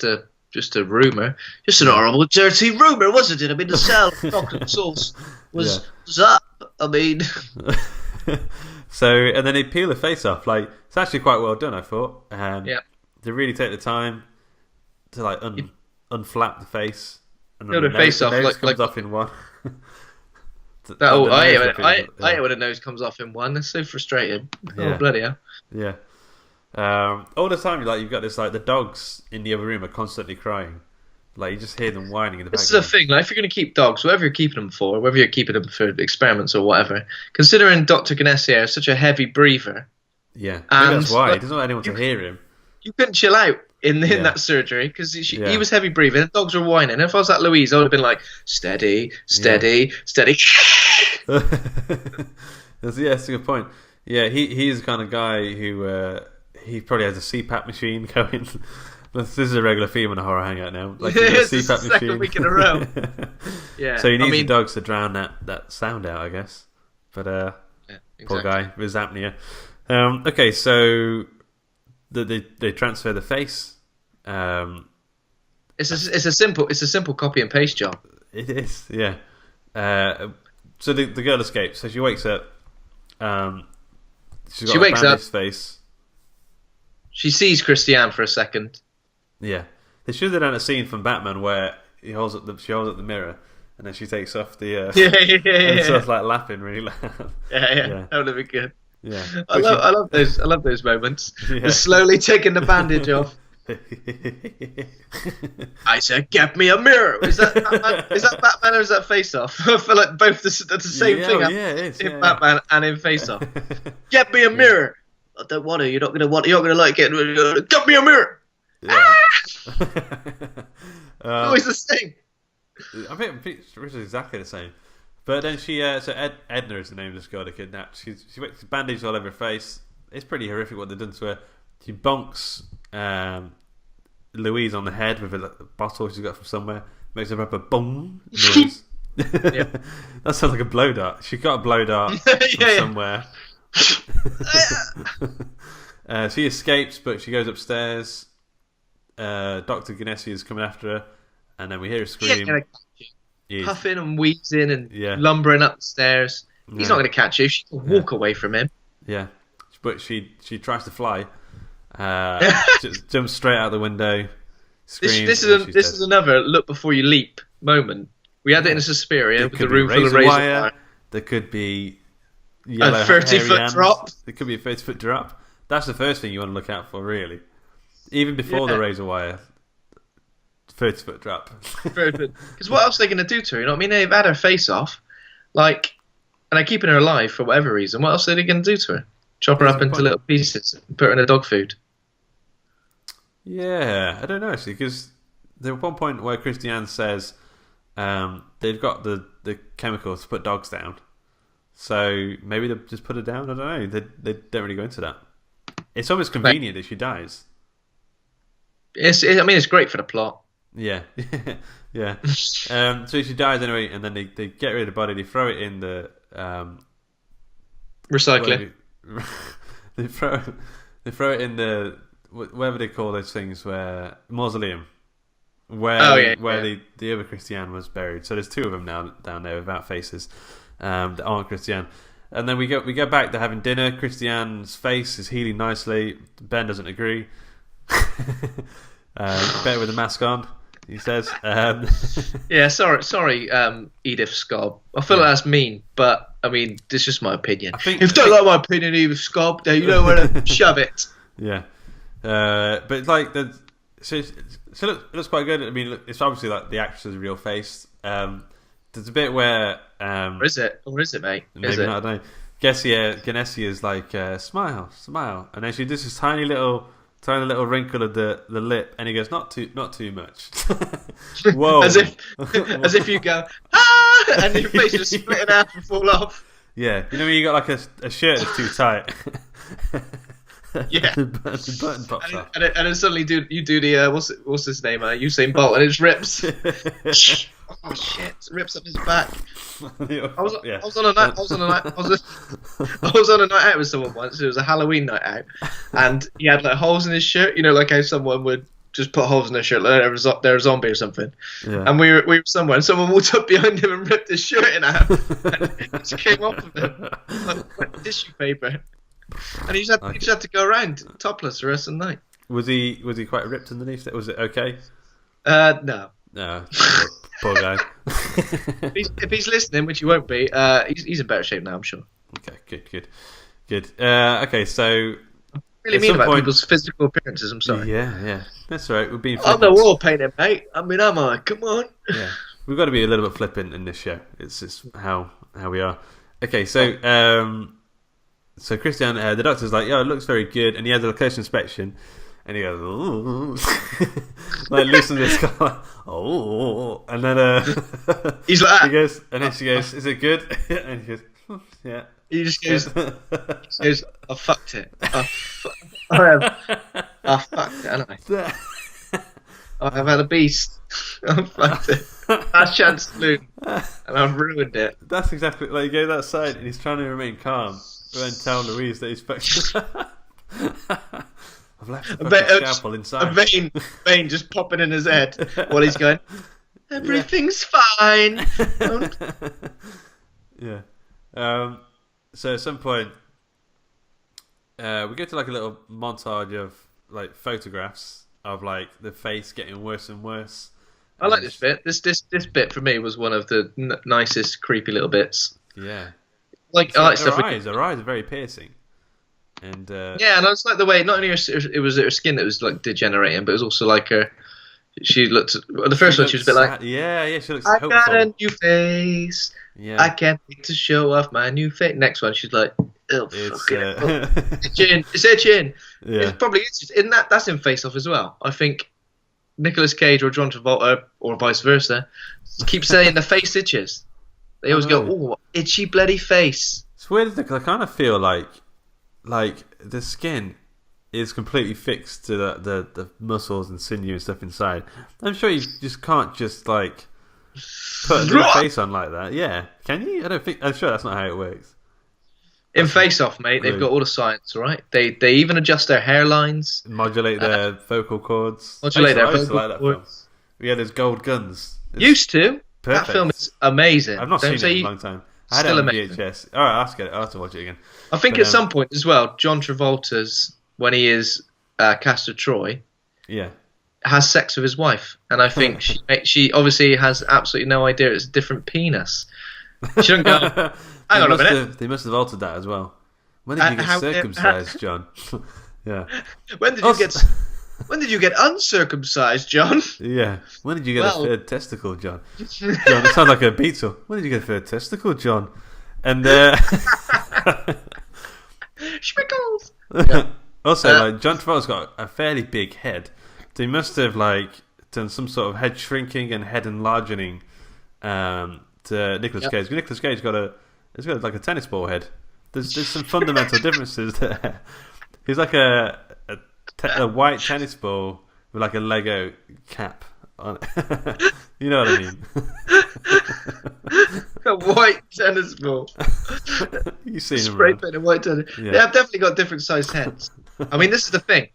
a rumor, just an horrible, dirty rumor, wasn't it? I mean, the sell of chocolate sauce was up. I mean. So, and then they peel the face off. Like, it's actually quite well done, I thought. They really take the time to like unflap the face. And then the face off, nose comes off in one. I hate when a nose comes off in one. That's so frustrating. Oh bloody hell! Yeah. All the time, you've got this like the dogs in the other room are constantly crying. Like you just hear them whining in the background. This is the thing. Like if you're going to keep dogs, whatever you're keeping them for, whether you're keeping them for experiments or whatever, considering Dr. Ganessier is such a heavy breather. Yeah, that's why he doesn't want anyone to hear him. You couldn't chill out in that surgery because he was heavy breathing. The dogs were whining. And if I was that Louise, I would have been like, steady. That's a good point. Yeah, he's the kind of guy who he probably has a CPAP machine going. This is a regular theme in a horror hangout now. Like it's the second week in a row. Yeah. So he needs the dogs to drown that sound out, I guess. But exactly. Poor guy with apnea. Okay, so they transfer the face. It's a simple copy and paste job. It is, yeah. So the girl escapes. So she wakes up. She wakes up. Face. She sees Christiane for a second. Yeah, they should have done a scene from Batman where she holds up the mirror, and then she takes off the and starts like laughing really loud. Yeah. That would have been good. Yeah, I love those moments. Yeah. They're slowly taking the bandage off. I said, "Get me a mirror." Is that Batman? Is that Batman or is that Face Off? I feel like both the same thing. Yeah, it is. In Batman and in Face Off. Get me a mirror. I don't want to. You're not gonna like it. Get me a mirror. Yeah. Always the same. I think it's exactly the same. But then she, Edna is the name of this girl they kidnapped. She makes bandages all over her face. It's pretty horrific what they've done to her. She bonks Louise on the head with a bottle she's got from somewhere. Makes a proper boom noise. That sounds like a blow dart. She got a blow dart from somewhere. She escapes, but she goes upstairs. Dr. Ganesi is coming after her, and then we hear a scream. Puffing and wheezing and lumbering up the stairs. He's not going to catch you. She can walk away from him. Yeah, but she tries to fly. Just jumps straight out the window. Screams. This is another look before you leap moment. We had it in a Suspiria with the room full of razor wire. There could be a 30-foot drop. There could be a 30-foot drop. That's the first thing you want to look out for, really. Even before the razor wire, 30-foot drop. Because what else are they going to do to her? You know what I mean? They've had her face off, and they're keeping her alive for whatever reason. What else are they going to do to her? Chop her up into little pieces and put her in a dog food? Yeah, I don't know actually, because there was one point where Christiane says they've got the chemicals to put dogs down, so maybe they'll just put her down. I don't know. They don't really go into that. It's almost convenient that she dies. It's great for the plot. Yeah, yeah. So she dies anyway, and then they get rid of the body. They throw it in the recycling. They throw it in the whatever they call those things, where mausoleum, where the other Christiane was buried. So there's two of them now down there without faces that aren't Christiane. And then we go back. They're having dinner. Christiane's face is healing nicely. Ben doesn't agree. Better with the mask on, he says. Yeah, sorry, Edith Scobb. I feel like that's mean, but I mean, this is just my opinion. If you don't like my opinion, Edith Scobb, then you know where to shove it. Yeah, but like it looks quite good. I mean, it's obviously like the actress's real face. There's a bit where or is it, mate? Maybe not. I don't know. Ganesi is like smile, and then she does this tiny little wrinkle of the lip, and he goes, not too much. Whoa! as if you go and your face just split in half and fall off. Yeah, you know when you got like a shirt that's too tight. Yeah, the button pops off, and then suddenly you do the what's his name? Usain Bolt, and it just rips. Oh shit! It rips up his back. I was on a night out with someone once. It was a Halloween night out, and he had like holes in his shirt. You know, like how someone would just put holes in their shirt, like they're a zombie or something. Yeah. And we were somewhere, and someone walked up behind him and ripped his shirt in half, and it just came off of him like tissue paper. And he just had to go around topless the rest of the night. Was he quite ripped underneath? Was it okay? No. No. Poor guy. if he's listening, which he won't be, he's in better shape now, I'm sure. Okay, good. Okay, so really mean about people's physical appearances. I'm sorry. Yeah, that's all right. We're being. I'm the wall painting, mate. I mean, am I? Come on. Yeah, we've got to be a little bit flippant in this show. It's just how we are. Okay, so So Christian, the doctor's like, "Yeah, it looks very good," and he has a close inspection, and he goes, "Oh," like loosens his collar, "Oh," and then he's like, he goes, and then she goes, "Is it good?" And he goes, "Yeah." He just goes, "I fucked it." I have. Oh, fuck, haven't I? I've had a beast. I fucked it. Last chance saloon, and I've ruined it. That's exactly like you go that side, and he's trying to remain calm, but then tell Louise that he's fucked. I've left the fucking scalpel inside. A vein just popping in his head while he's going, everything's fine. Yeah. So at some point, we go to like a little montage of like photographs of like the face getting worse and worse. I like this bit. This bit for me was one of the nicest creepy little bits. Yeah. Like so I like her stuff. Eyes are very piercing. And yeah, and I was like the way not only it was her skin that was like degenerating, but it was also like her. She looked. The first one, she was a bit like, yeah. She looks. I hopeful. got a new face. Yeah. I can't wait to show off my new face. Next one, she's like, oh, fuck it. It's itching. Yeah. It's probably in that. That's in Face Off as well. I think Nicolas Cage or John Travolta or vice versa keep saying the face itches. They always go, oh, itchy bloody face. It's weird because I kind of feel like the skin is completely fixed to the muscles and sinew and stuff inside. I'm sure you just can't just like put a new face on like that. Yeah, can you? I don't think. I'm sure that's not how it works. In Face Off, mate, they've got all the science, right? They even adjust their hairlines, modulate their vocal cords. Modulate their vocal cords. We had those gold guns. Used to. Perfect. That film is amazing. I've not seen it in a long time. I had it on VHS. All right, I'll have to watch it again. I think at some point as well, John Travolta's, when he is Castor Troy, has sex with his wife, and I think she obviously has absolutely no idea it's a different penis. She doesn't go. Hang on a minute. They must have altered that as well. When did you get circumcised, John? Yeah. When did you get uncircumcised, John? Yeah. When did you get a third testicle, John? John, it sounds like a Beatle. When did you get a third testicle, John? And Schmickles. Also, like John Travolta's got a fairly big head, so he must have like done some sort of head shrinking and head enlarging to Nicolas Cage. Nicolas Cage he's got like a tennis ball head. There's some fundamental differences there. He's like a white tennis ball with like a Lego cap on it. You know what I mean? A white tennis ball. You've seen him, spray painted white tennis. Yeah. They have definitely got different sized heads. I mean, this is the thing.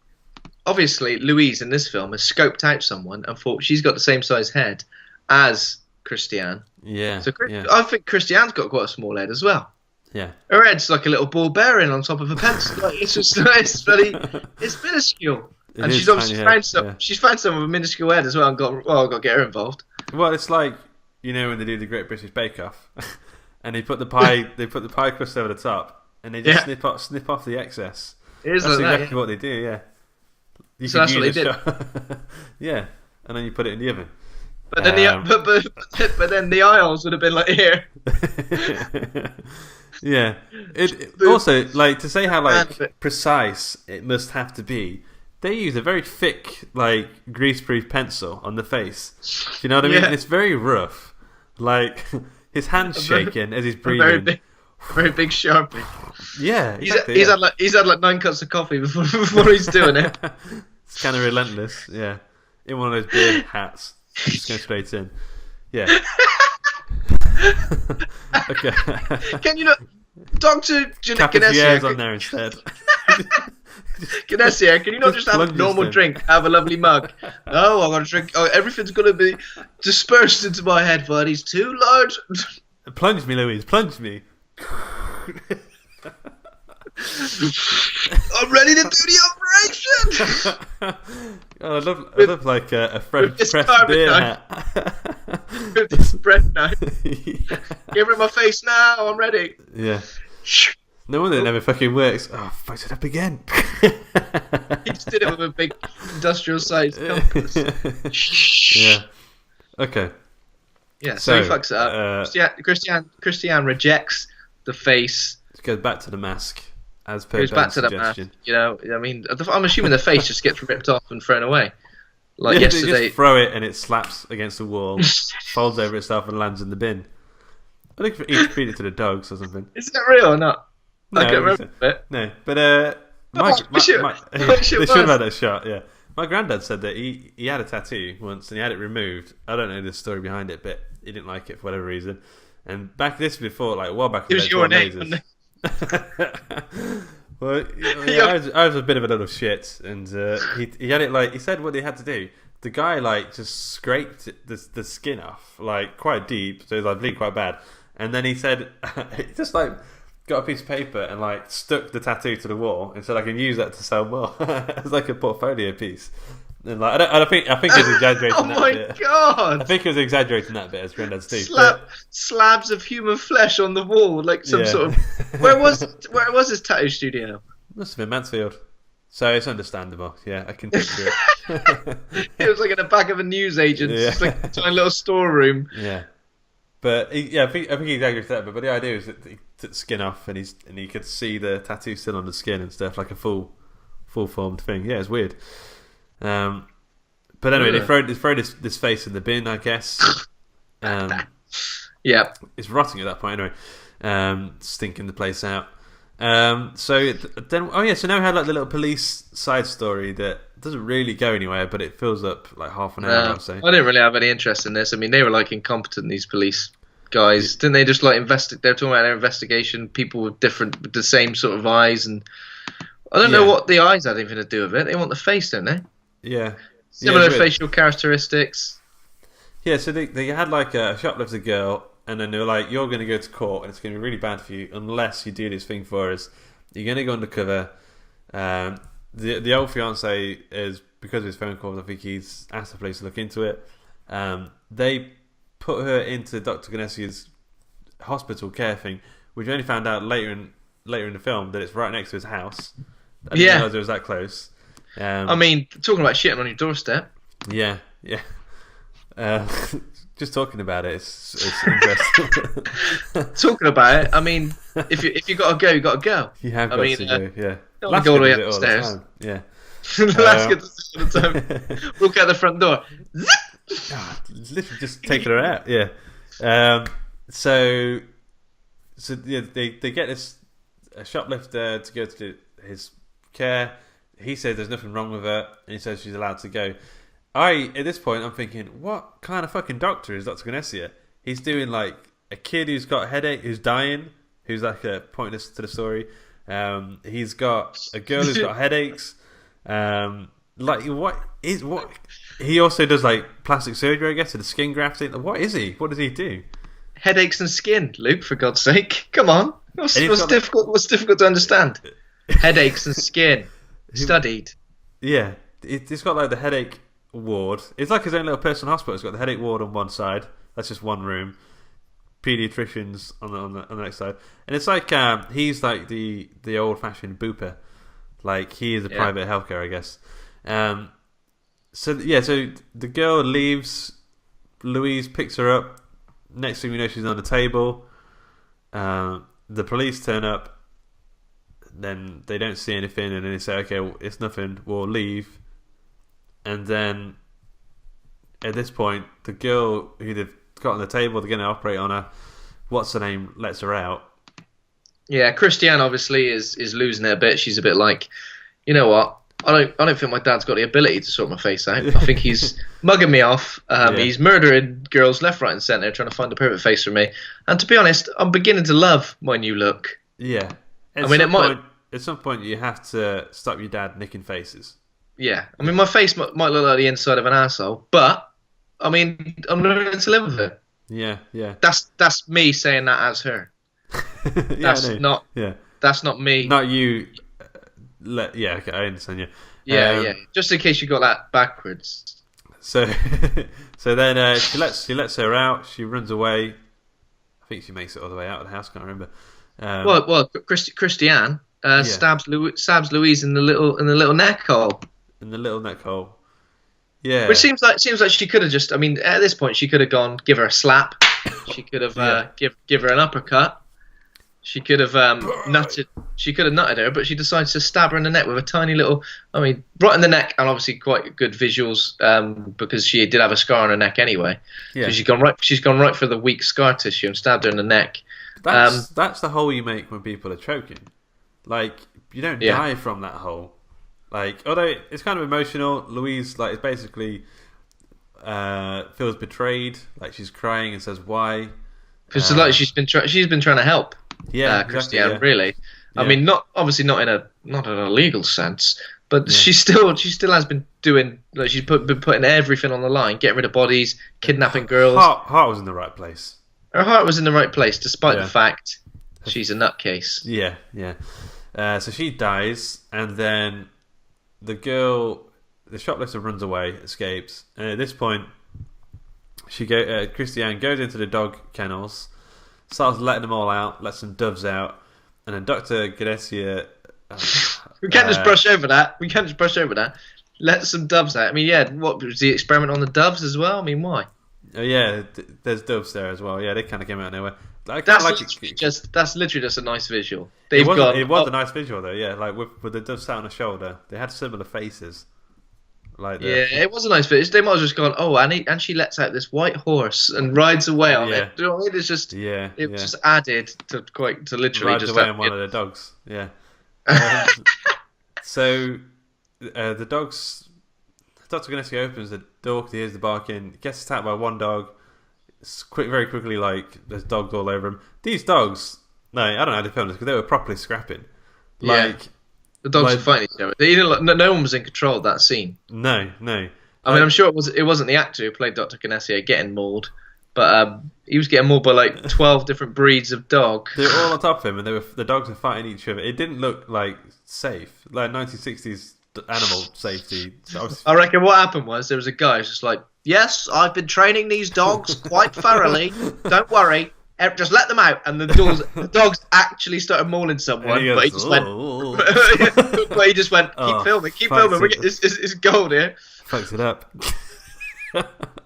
Obviously, Louise in this film has scoped out someone and thought she's got the same size head as Christiane. Yeah. So I think Christiane's got quite a small head as well. Yeah. Her head's like a little ball bearing on top of a pencil. Like, it's just it's minuscule. And she's obviously found some with a minuscule head as well and I've got to get her involved. Well, it's like, you know, when they do the Great British Bake Off and they put the pie crust over the top and they just snip off the excess. That's like exactly what they do, yeah. So that's what they did. Yeah, and then you put it in the oven. But then but then the aisles would have been like here. Yeah. It also, like, to say how like precise it must have to be, they use a very thick, like, grease-proof pencil on the face. Do you know what I mean? Yeah. It's very rough. Like, his hand's shaking as he's breathing. Very big Sharpie. Yeah, exactly, he's had like 9 cups of coffee before he's doing it. It's kind of relentless. Yeah, in one of those beard hats, just going straight in. Yeah. Okay. Can you not, Dr. Cafetière's on there instead. Ganessier, can you not just have a normal drink? Have a lovely mug. No, I got to drink. Oh, everything's going to be dispersed into my head, but he's too large. Plunge me, Louise. Plunge me. I'm ready to do the operation. Oh, I love like a fresh beer hat. With this bread knife. Yeah. Give her my face now. I'm ready. Yeah. No wonder it never fucking works. Oh, fucked it up again. He just did it with a big industrial sized compass. Yeah. Okay. Yeah. So he fucks it up. Christiane rejects the face. Goes back to the mask, as per Ben's back to suggestion. The mask. You know, I mean, I'm assuming the face just gets ripped off and thrown away. Like yesterday, they just throw it and it slaps against the wall, folds over itself and lands in the bin. I think each feed it to the dogs or something. Is that real or not? No, I can't remember it. No, but They should have had that shot. Yeah, my granddad said that he had a tattoo once and he had it removed. I don't know the story behind it, but he didn't like it for whatever reason. And back this before, like well back. It was your name. Well, I was a bit of a little shit, and he had it like he said what he had to do. The guy like just scraped the skin off like quite deep, so it was like bleed quite bad. And then he said he just like got a piece of paper and like stuck the tattoo to the wall and said I can use that to sell more. It's like a portfolio piece. And like I think he was exaggerating that bit. Oh my god! I think he was exaggerating that bit as granddad's do. Slabs of human flesh on the wall, like some sort of. Where was his tattoo studio? Must have been Mansfield. So it's understandable. Yeah, I can picture it. It was like in the back of a newsagent's, just like a tiny little storeroom. Yeah, but I think he exaggerated that. But the idea is that he took the skin off and he could see the tattoo still on the skin and stuff, like a full formed thing. Yeah, it's weird. But anyway, they throw this face in the bin, I guess. Yeah, it's rotting at that point anyway, stinking the place out. So then, so now we had like the little police side story that doesn't really go anywhere, but it fills up like half an hour. I'd say. I didn't really have any interest in this. I mean, they were like incompetent. These police guys, didn't they? Just like investigate. They're talking about their investigation. People with the same sort of eyes, and I don't know what the eyes had anything to do with it. They want the face, don't they? Yeah. Similar facial characteristics. Yeah, so they had like a shoplifter girl, and then they were like, you're going to go to court, and it's going to be really bad for you unless you do this thing for us. You're going to go undercover. The old fiancé is, because of his phone calls, I think he's asked the police to look into it. They put her into Dr. Ganessia's hospital care thing, which we only found out later in the film that it's right next to his house. I didn't realise it was that close. I mean, talking about shitting on your doorstep. Yeah. Just talking about it, it's interesting. Talking about it, I mean, if you got to go, you got to go. You have got to go, yeah. Don't go all the way upstairs. Yeah. Last get to all the time. Walk out the front door. Literally just taking her out, yeah. So yeah, they get this shoplifter to go to his care. He says there's nothing wrong with her, and he says she's allowed to go. At this point, I'm thinking, what kind of fucking doctor is Dr. Ganessia? He's doing like a kid who's got a headache, who's dying, who's like a pointless to the story. He's got a girl who's got headaches. Like what? He also does like plastic surgery, I guess, and the skin grafting. What is he? What does he do? Headaches and skin, Luke. For God's sake, come on. What's difficult? What's difficult to understand? Headaches and skin. Studied. Yeah, he's got like the headache ward. It's like his own little personal hospital. It's got the headache ward on one side. That's just one room. Pediatricians on the next side, and it's like he's like the old fashioned booper. Like he is a private healthcare, I guess. So the girl leaves. Louise picks her up. Next thing we know, she's on the table. The police turn up. Then they don't see anything, and then they say, "Okay, well, it's nothing. We'll leave." And then at this point, the girl who they've got on the table, they're going to operate on her. What's her name? Lets her out. Yeah, Christiane obviously is losing it a bit. She's a bit like, you know what? I don't think my dad's got the ability to sort my face out. I think he's mugging me off. He's murdering girls left, right, and centre, trying to find the perfect face for me. And to be honest, I'm beginning to love my new look. Yeah. At some point, you have to stop your dad nicking faces. Yeah. I mean, my face might look like the inside of an asshole, but, I mean, I'm learning to live with it. Yeah, yeah. That's me saying that as her. That's not me. Not you. Yeah, okay, I understand you. Yeah. Just in case you got that backwards. So then she lets her out. She runs away. I think she makes it all the way out of the house. Can't remember. Christiane stabs Louise in the little neck hole. In the little neck hole. Yeah. Which seems like she could have just. I mean, at this point, she could have gone give her a slap. She could have give her an uppercut. She could have nutted. She could have nutted her, but she decides to stab her in the neck with a tiny little. I mean, right in the neck, and obviously quite good visuals because she did have a scar on her neck anyway. Yeah. So she's gone right for the weak scar tissue and stabbed her in the neck. That's the hole you make when people are choking. Like you don't die from that hole. Like, although it's kind of emotional, Louise is basically feels betrayed. Like, she's crying and says why. Because she's been trying to help. Yeah, Christiane. Really. Yeah. I mean, not in a legal sense, but she still has been doing. Like, she's been putting everything on the line, getting rid of bodies, kidnapping girls. Heart was in the right place. Her heart was in the right place, despite the fact she's a nutcase. Yeah. So she dies, and then the shoplifter runs away, escapes, and at this point, Christiane goes into the dog kennels, starts letting them all out, lets some doves out, and then Dr. Ganessia... we can't just brush over that. Let some doves out. I mean, what was the experiment on the doves as well? I mean, why? Oh, yeah, there's doves there as well. Yeah, they kind of came out of nowhere. That's literally just a nice visual. It was a nice visual though. Yeah, like with the dove sat on her shoulder, they had similar faces. It was a nice visual. They might have just gone, and she lets out this white horse and rides away on it. Do you know what I mean? It's just was just added to literally rides just away on one of the dogs. Yeah. So the dogs. Dr. Ganessia opens the door, he hears the barking, gets attacked by one dog. Very quickly, there's dogs all over him. These dogs, I don't know how they filmed this because they were properly scrapping. The dogs were fighting each other. No one was in control of that scene. No. I mean, I'm sure it wasn't the actor who played Dr. Ganessia getting mauled, but he was getting mauled by 12 different breeds of dog. They were all on top of him, and the dogs were fighting each other. It didn't look safe, 1960s. Animal safety. I reckon what happened was there was a guy who's just like, yes, I've been training these dogs quite thoroughly. Don't worry, just let them out. And the dogs actually started mauling someone, but he just went. But he just went, keep filming. It's gold here. Fucked it up.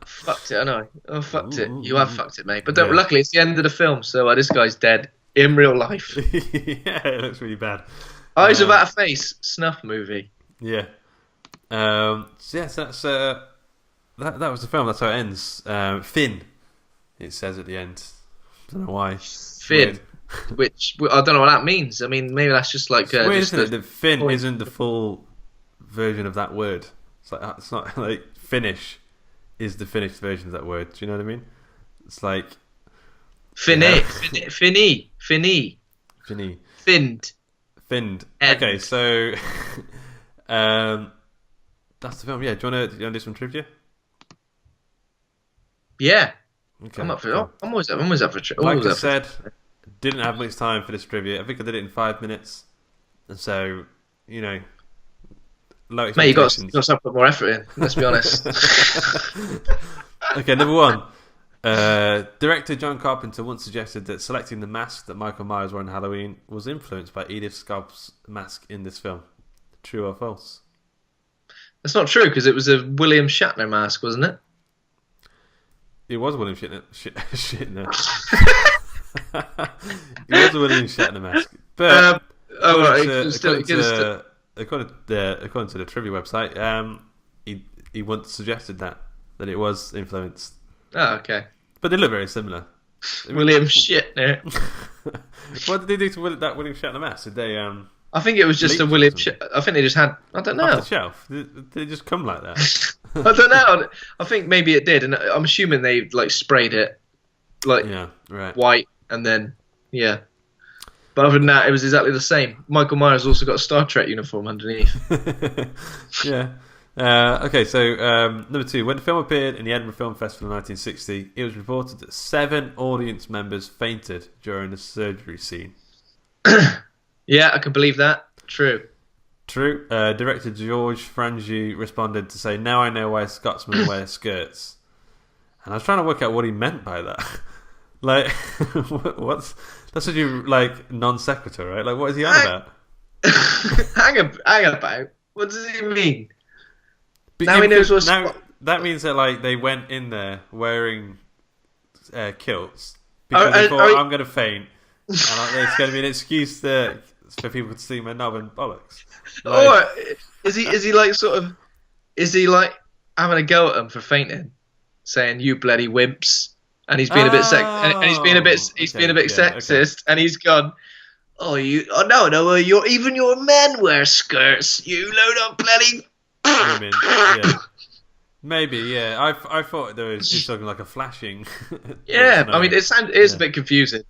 Fucked it, I know. Oh, fucked it. You have fucked it, mate. But luckily, it's the end of the film, so this guy's dead in real life. Yeah, it looks really bad. Eyes Without a Face, snuff movie. Yeah. So that's that was the film. That's how it ends. Finn, it says at the end. I don't know why. Finn, which I don't know what that means. I mean, maybe that's just like. It's weird, isn't it? The Finn isn't the full version of that word. It's not like finish is the finished version of that word. Do you know what I mean? It's like Finny. Finned. Okay, so. That's the film. Yeah, do you want to do some trivia? Yeah. Okay. I'm up for it. I'm always up for trivia. Like I said, didn't have much time for this trivia. I think I did it in 5 minutes, and so low expectations. Mate, you got to put more effort in. Let's be honest. Okay, number one. Director John Carpenter once suggested that selecting the mask that Michael Myers wore on Halloween was influenced by Edith Sculp's mask in this film. True or false? That's not true because it was a William Shatner mask, wasn't it? It was William Shatner. It was a William Shatner mask. But according to the trivia website, he once suggested that it was influenced. Oh, okay. But they look very similar. William Shatner. What did they do to that William Shatner mask? Did they I think it was just a William. I think they just had. I don't know. Off the shelf. Did they just come like that? I don't know. I think maybe it did, and I'm assuming they sprayed it white, and then But other than that, it was exactly the same. Michael Myers also got a Star Trek uniform underneath. Yeah. Okay, so number two. When the film appeared in the Edinburgh Film Festival in 1960, it was reported that 7 audience members fainted during the surgery scene. Yeah, I can believe that. True. Director Georges Franju responded to say, "Now I know why Scotsmen wear skirts." And I was trying to work out what he meant by that. What's that's such a non sequitur, right? Like, what is he on about? Hang about. What does he mean? Now he knows what's. That means that they went in there wearing kilts because they thought, I'm going to faint, and it's going to be an excuse for people to see my knob and bollocks. Or is he having a go at them for fainting, saying "you bloody wimps"? And he's being a bit sexist, and he's being a bit sexist, and he's gone, no, even your men wear skirts. You load up plenty. Women, yeah. Maybe, yeah. I thought there was it's something like a flashing. Yeah, I mean, it is a bit confusing.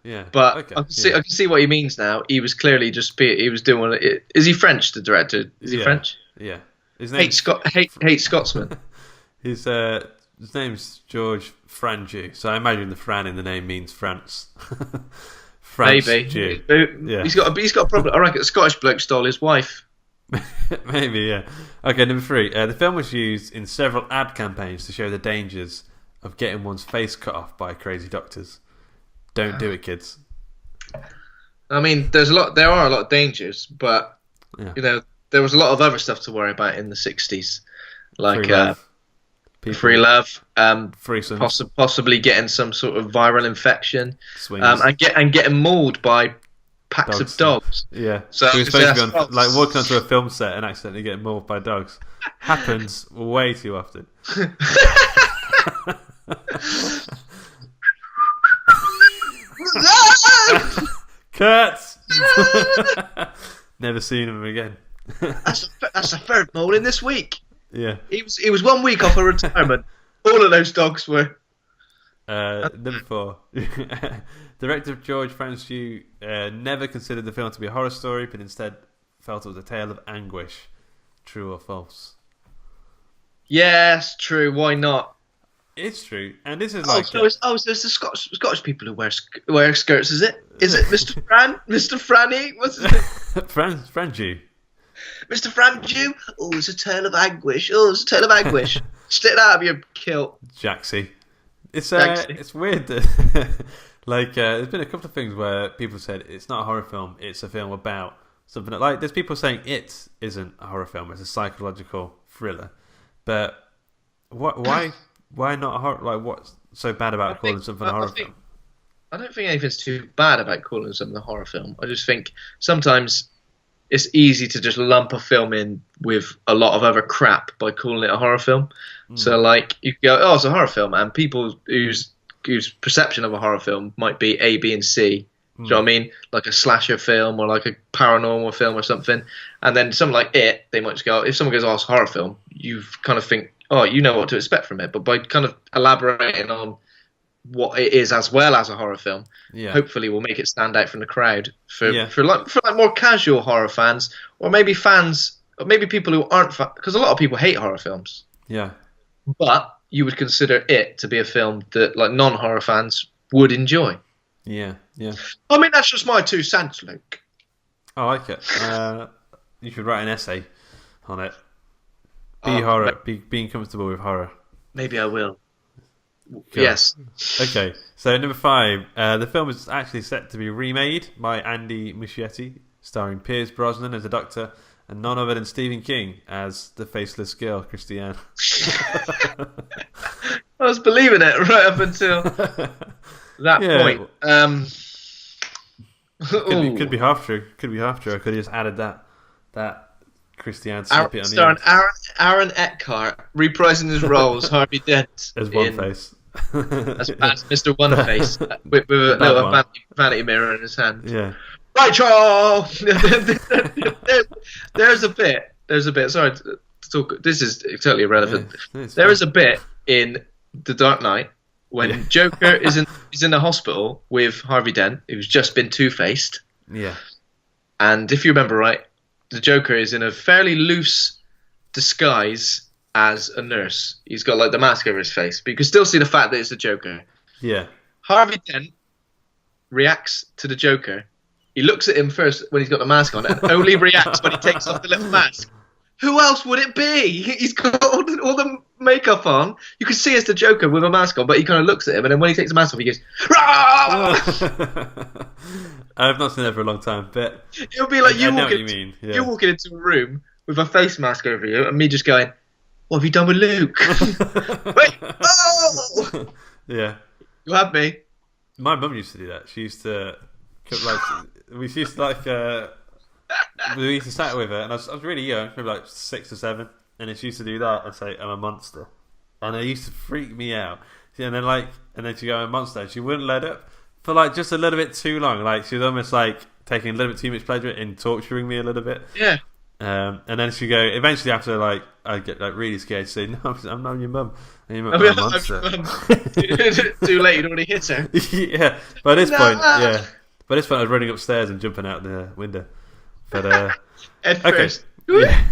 Yeah. But okay, I can see what he means now. He was clearly he was doing it. Is he French? The director? Is he French? Yeah. His Hate Scotsman. His name's Georges Franju, so I imagine the Fran in the name means France. France Maybe. Jew. Yeah. He's got a problem. I reckon a Scottish bloke stole his wife. Maybe, yeah. Okay, number 3. The film was used in several ad campaigns to show the dangers of getting one's face cut off by crazy doctors. Don't do it, kids. I mean, there are a lot of dangers, but there was a lot of other stuff to worry about in the 60s, like free love, possibly getting some sort of viral infection, and getting mauled by packs of dogs. Yeah, so he was supposed to be on, walking onto a film set and accidentally getting mauled by dogs. Happens way too often. Curts. Never seen him again. That's the third mauling this week. Yeah, he was 1 week off of retirement. All of those dogs were. Number 4. Director Georges Franju never considered the film to be a horror story, but instead felt it was a tale of anguish. True or false? Yes, true. Why not? It's true, and this is so it's the Scottish people who wear skirts. Is it Mr. Fran? Mr. Franny? What's his name? Franju. Mr. Franju? Oh, it's a tale of anguish. Stick that out of your kilt. Jaxie. It's weird that there's been a couple of things where people said it's not a horror film, it's a film about something like there's people saying it isn't a horror film, it's a psychological thriller. But why not a horror? Like, what's so bad about calling something a horror film? I don't think anything's too bad about calling something a horror film. I just think sometimes it's easy to just lump a film in with a lot of other crap by calling it a horror film. So, like, you go, oh, it's a horror film, and people whose perception of a horror film might be A, B, and C. Do you know what I mean? Like a slasher film or like a paranormal film or something. And then something like It, they might just go, if someone goes, oh, it's a horror film, you kind of think, oh, you know what to expect from it. But by kind of elaborating on what it is as well as a horror film, hopefully we'll make it stand out from the crowd for more casual horror fans, or maybe people who aren't because a lot of people hate horror films. Yeah. But you would consider It to be a film that like non-horror fans would enjoy. Yeah. I mean, that's just my 2 cents, Luke. I like it. You should write an essay on it. Being comfortable with horror. Maybe I will. Cool. Yes. Okay, so number 5. The film is actually set to be remade by Andy Muschietti, starring Pierce Brosnan as a doctor, and none other than Stephen King as the faceless girl, Christiane. I was believing it right up until that point. Could be half true. I could have just added that Christiane snippet on the starring Aaron Eckhart reprising his role as Harvey Dent as One Face. as Mr. One Face with a little vanity mirror in his hand. Yeah. Right, Charles. There's a bit. Sorry to talk. This is totally irrelevant. There is a bit in The Dark Knight when Joker is in the hospital with Harvey Dent, who's just been two-faced. Yeah. And if you remember right, the Joker is in a fairly loose disguise as a nurse. He's got like the mask over his face, but you can still see the fact that it's the Joker. Yeah. Harvey Dent reacts to the Joker. He looks at him first when he's got the mask on and only reacts when he takes off the little mask. Who else would it be? He's got all the makeup on. You can see it's the Joker with a mask on, but he kind of looks at him, and then when he takes the mask off, he goes, "Rah!" I've not seen that for a long time, but it'll be like you walking into a room with a face mask over you, and me just going, "What have you done with Luke?" Wait, oh! Yeah. You had me. My mum used to do that. She used to we used to sat with her, and I was really young, maybe like 6 or 7, and then she used to do that and say, "I'm a monster," and it used to freak me out. And then she'd go, "I'm a monster," and she wouldn't let up for like just a little bit too long. Like she was almost like taking a little bit too much pleasure in torturing me a little bit. Yeah. And then she go. Eventually, after I get really scared. She say, "No, I'm not your mum. I'm your I'm monster." Too late. You'd already hit her. Yeah. By this point, I was running upstairs and jumping out the window. But Head first. Yeah.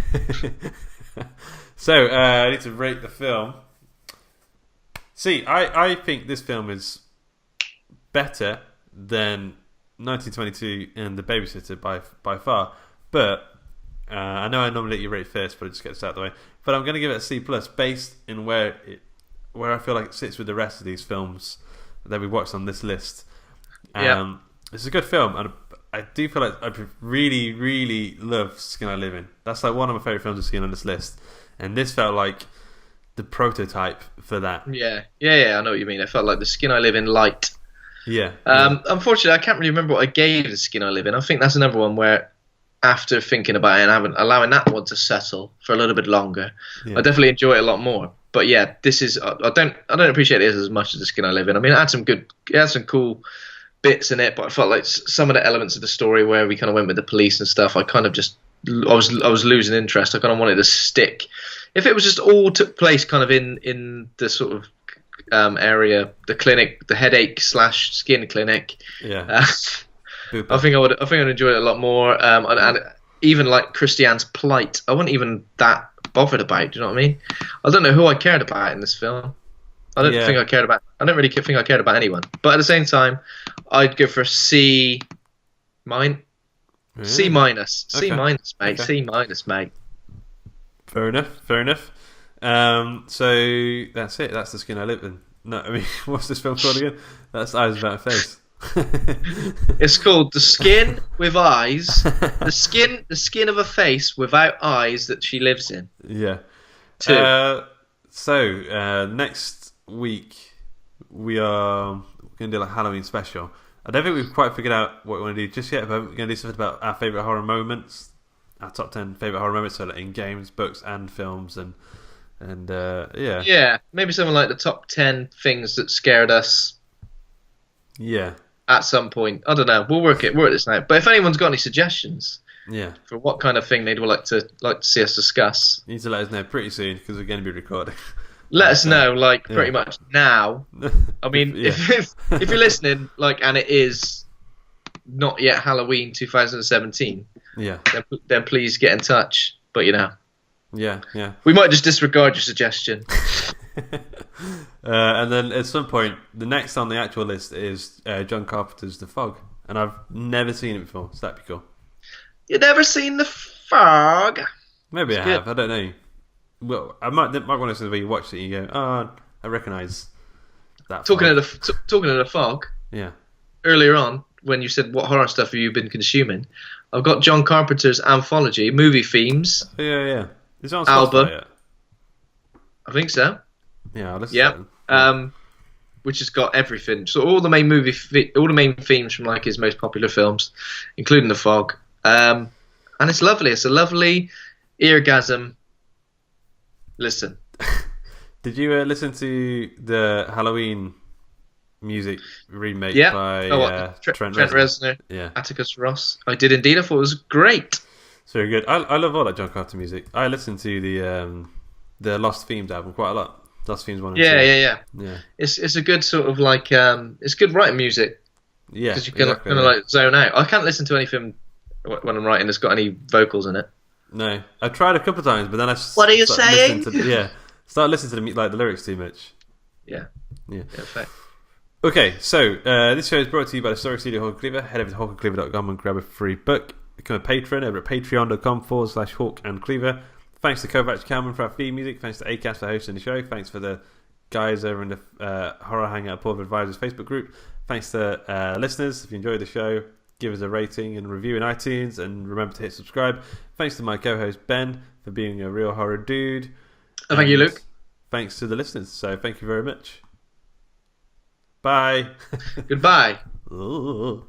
So I need to rate the film. See, I think this film is better than 1922 and The Babysitter by far. But I know I normally let you rate first, but it just gets out of the way. But I'm going to give it a C+ based in where I feel like it sits with the rest of these films that we watched on this list. It's a good film, and I do feel like I really, really love Skin I Live In. That's like one of my favourite films I've seen on this list, and this felt like the prototype for that. Yeah, I know what you mean. I felt like the Skin I Live In light. Yeah. Unfortunately, I can't really remember what I gave the Skin I Live In. I think that's another one where, after thinking about it and allowing that one to settle for a little bit longer, I definitely enjoy it a lot more. But yeah, this is I don't appreciate this as much as the Skin I Live In. I mean, it had some cool bits in it, but I felt like some of the elements of the story where we kind of went with the police and stuff, I kind of just I was losing interest. I kind of wanted to stick. If it was just all took place kind of in the sort of area, the clinic, the headache/skin clinic. Yeah. I think I'd enjoy it a lot more. And even like Christiane's plight, I wasn't even that bothered about. Do you know what I mean? I don't know who I cared about in this film. I don't think I cared about. I don't really think I cared about anyone. But at the same time, I'd go for a C minus. Okay. C minus, mate. Okay. C minus, mate. Fair enough. So that's it. That's The Skin I Live In. No, I mean, what's this film called again? That's Eyes Without a Face. It's called The Skin with Eyes. The skin of a face without eyes that she lives in. Yeah. 2. So next week we are going to do like a Halloween special. I don't think we've quite figured out what we want to do just yet, but we're going to do something about our favourite horror moments, our top 10 favourite horror moments, so like in games, books, and films, and yeah. Yeah, maybe something like the top 10 things that scared us. Yeah. At some point, I don't know. We'll work this out. But if anyone's got any suggestions, for what kind of thing they'd like to see us discuss, you need to let us know pretty soon because we're going to be recording. Let us know, pretty much now. I mean, if you're listening, and it is not yet Halloween 2017, then please get in touch. But yeah, we might just disregard your suggestion. And then at some point, the next on the actual list is John Carpenter's The Fog, and I've never seen it before, so that'd be cool. You've never seen The Fog? Maybe I have. I don't know. Well, I might want to see where you watch it and you go, oh, I recognise that. Talking of the Fog. Yeah. Earlier on, when you said what horror stuff have you been consuming, I've got John Carpenter's anthology, movie themes. Yeah. Is it on album? Spotify yet? I think so. Yeah, I'll listen to it. Which has got everything. So all the main themes from his most popular films, including The Fog. And it's lovely. It's a lovely eargasm. Listen. Did you listen to the Halloween music remake by Trent Reznor? Yeah. Atticus Ross. I did indeed. I thought it was great. It's very good. I love all that John Carpenter music. I listened to the Lost Themes album quite a lot. Lost Themes 1 and 2. Yeah. It's a good sort of it's good writing music. Yeah. Because you can kind of zone out. I can't listen to anything when I'm writing that's got any vocals in it. No, I tried a couple of times, but then I what are you saying? Start listening to the lyrics too much. Yeah, fair. Okay, so this show is brought to you by the Story Studio Hawk and Cleaver. Head over to hawkandcleaver.com and grab a free book. Become a patron over at patreon.com/Hawk and Cleaver. Thanks to Kovac Cameron for our theme music. Thanks to Acast for hosting the show. Thanks for the guys over in the Horror Hangout Board of Advisors Facebook group. Thanks to listeners. If you enjoyed the show, give us a rating and review in iTunes, and remember to hit subscribe. Thanks to my co-host Ben for being a real horror dude. Thank you, Luke. Thanks to the listeners. So thank you very much. Bye. Goodbye. Ooh.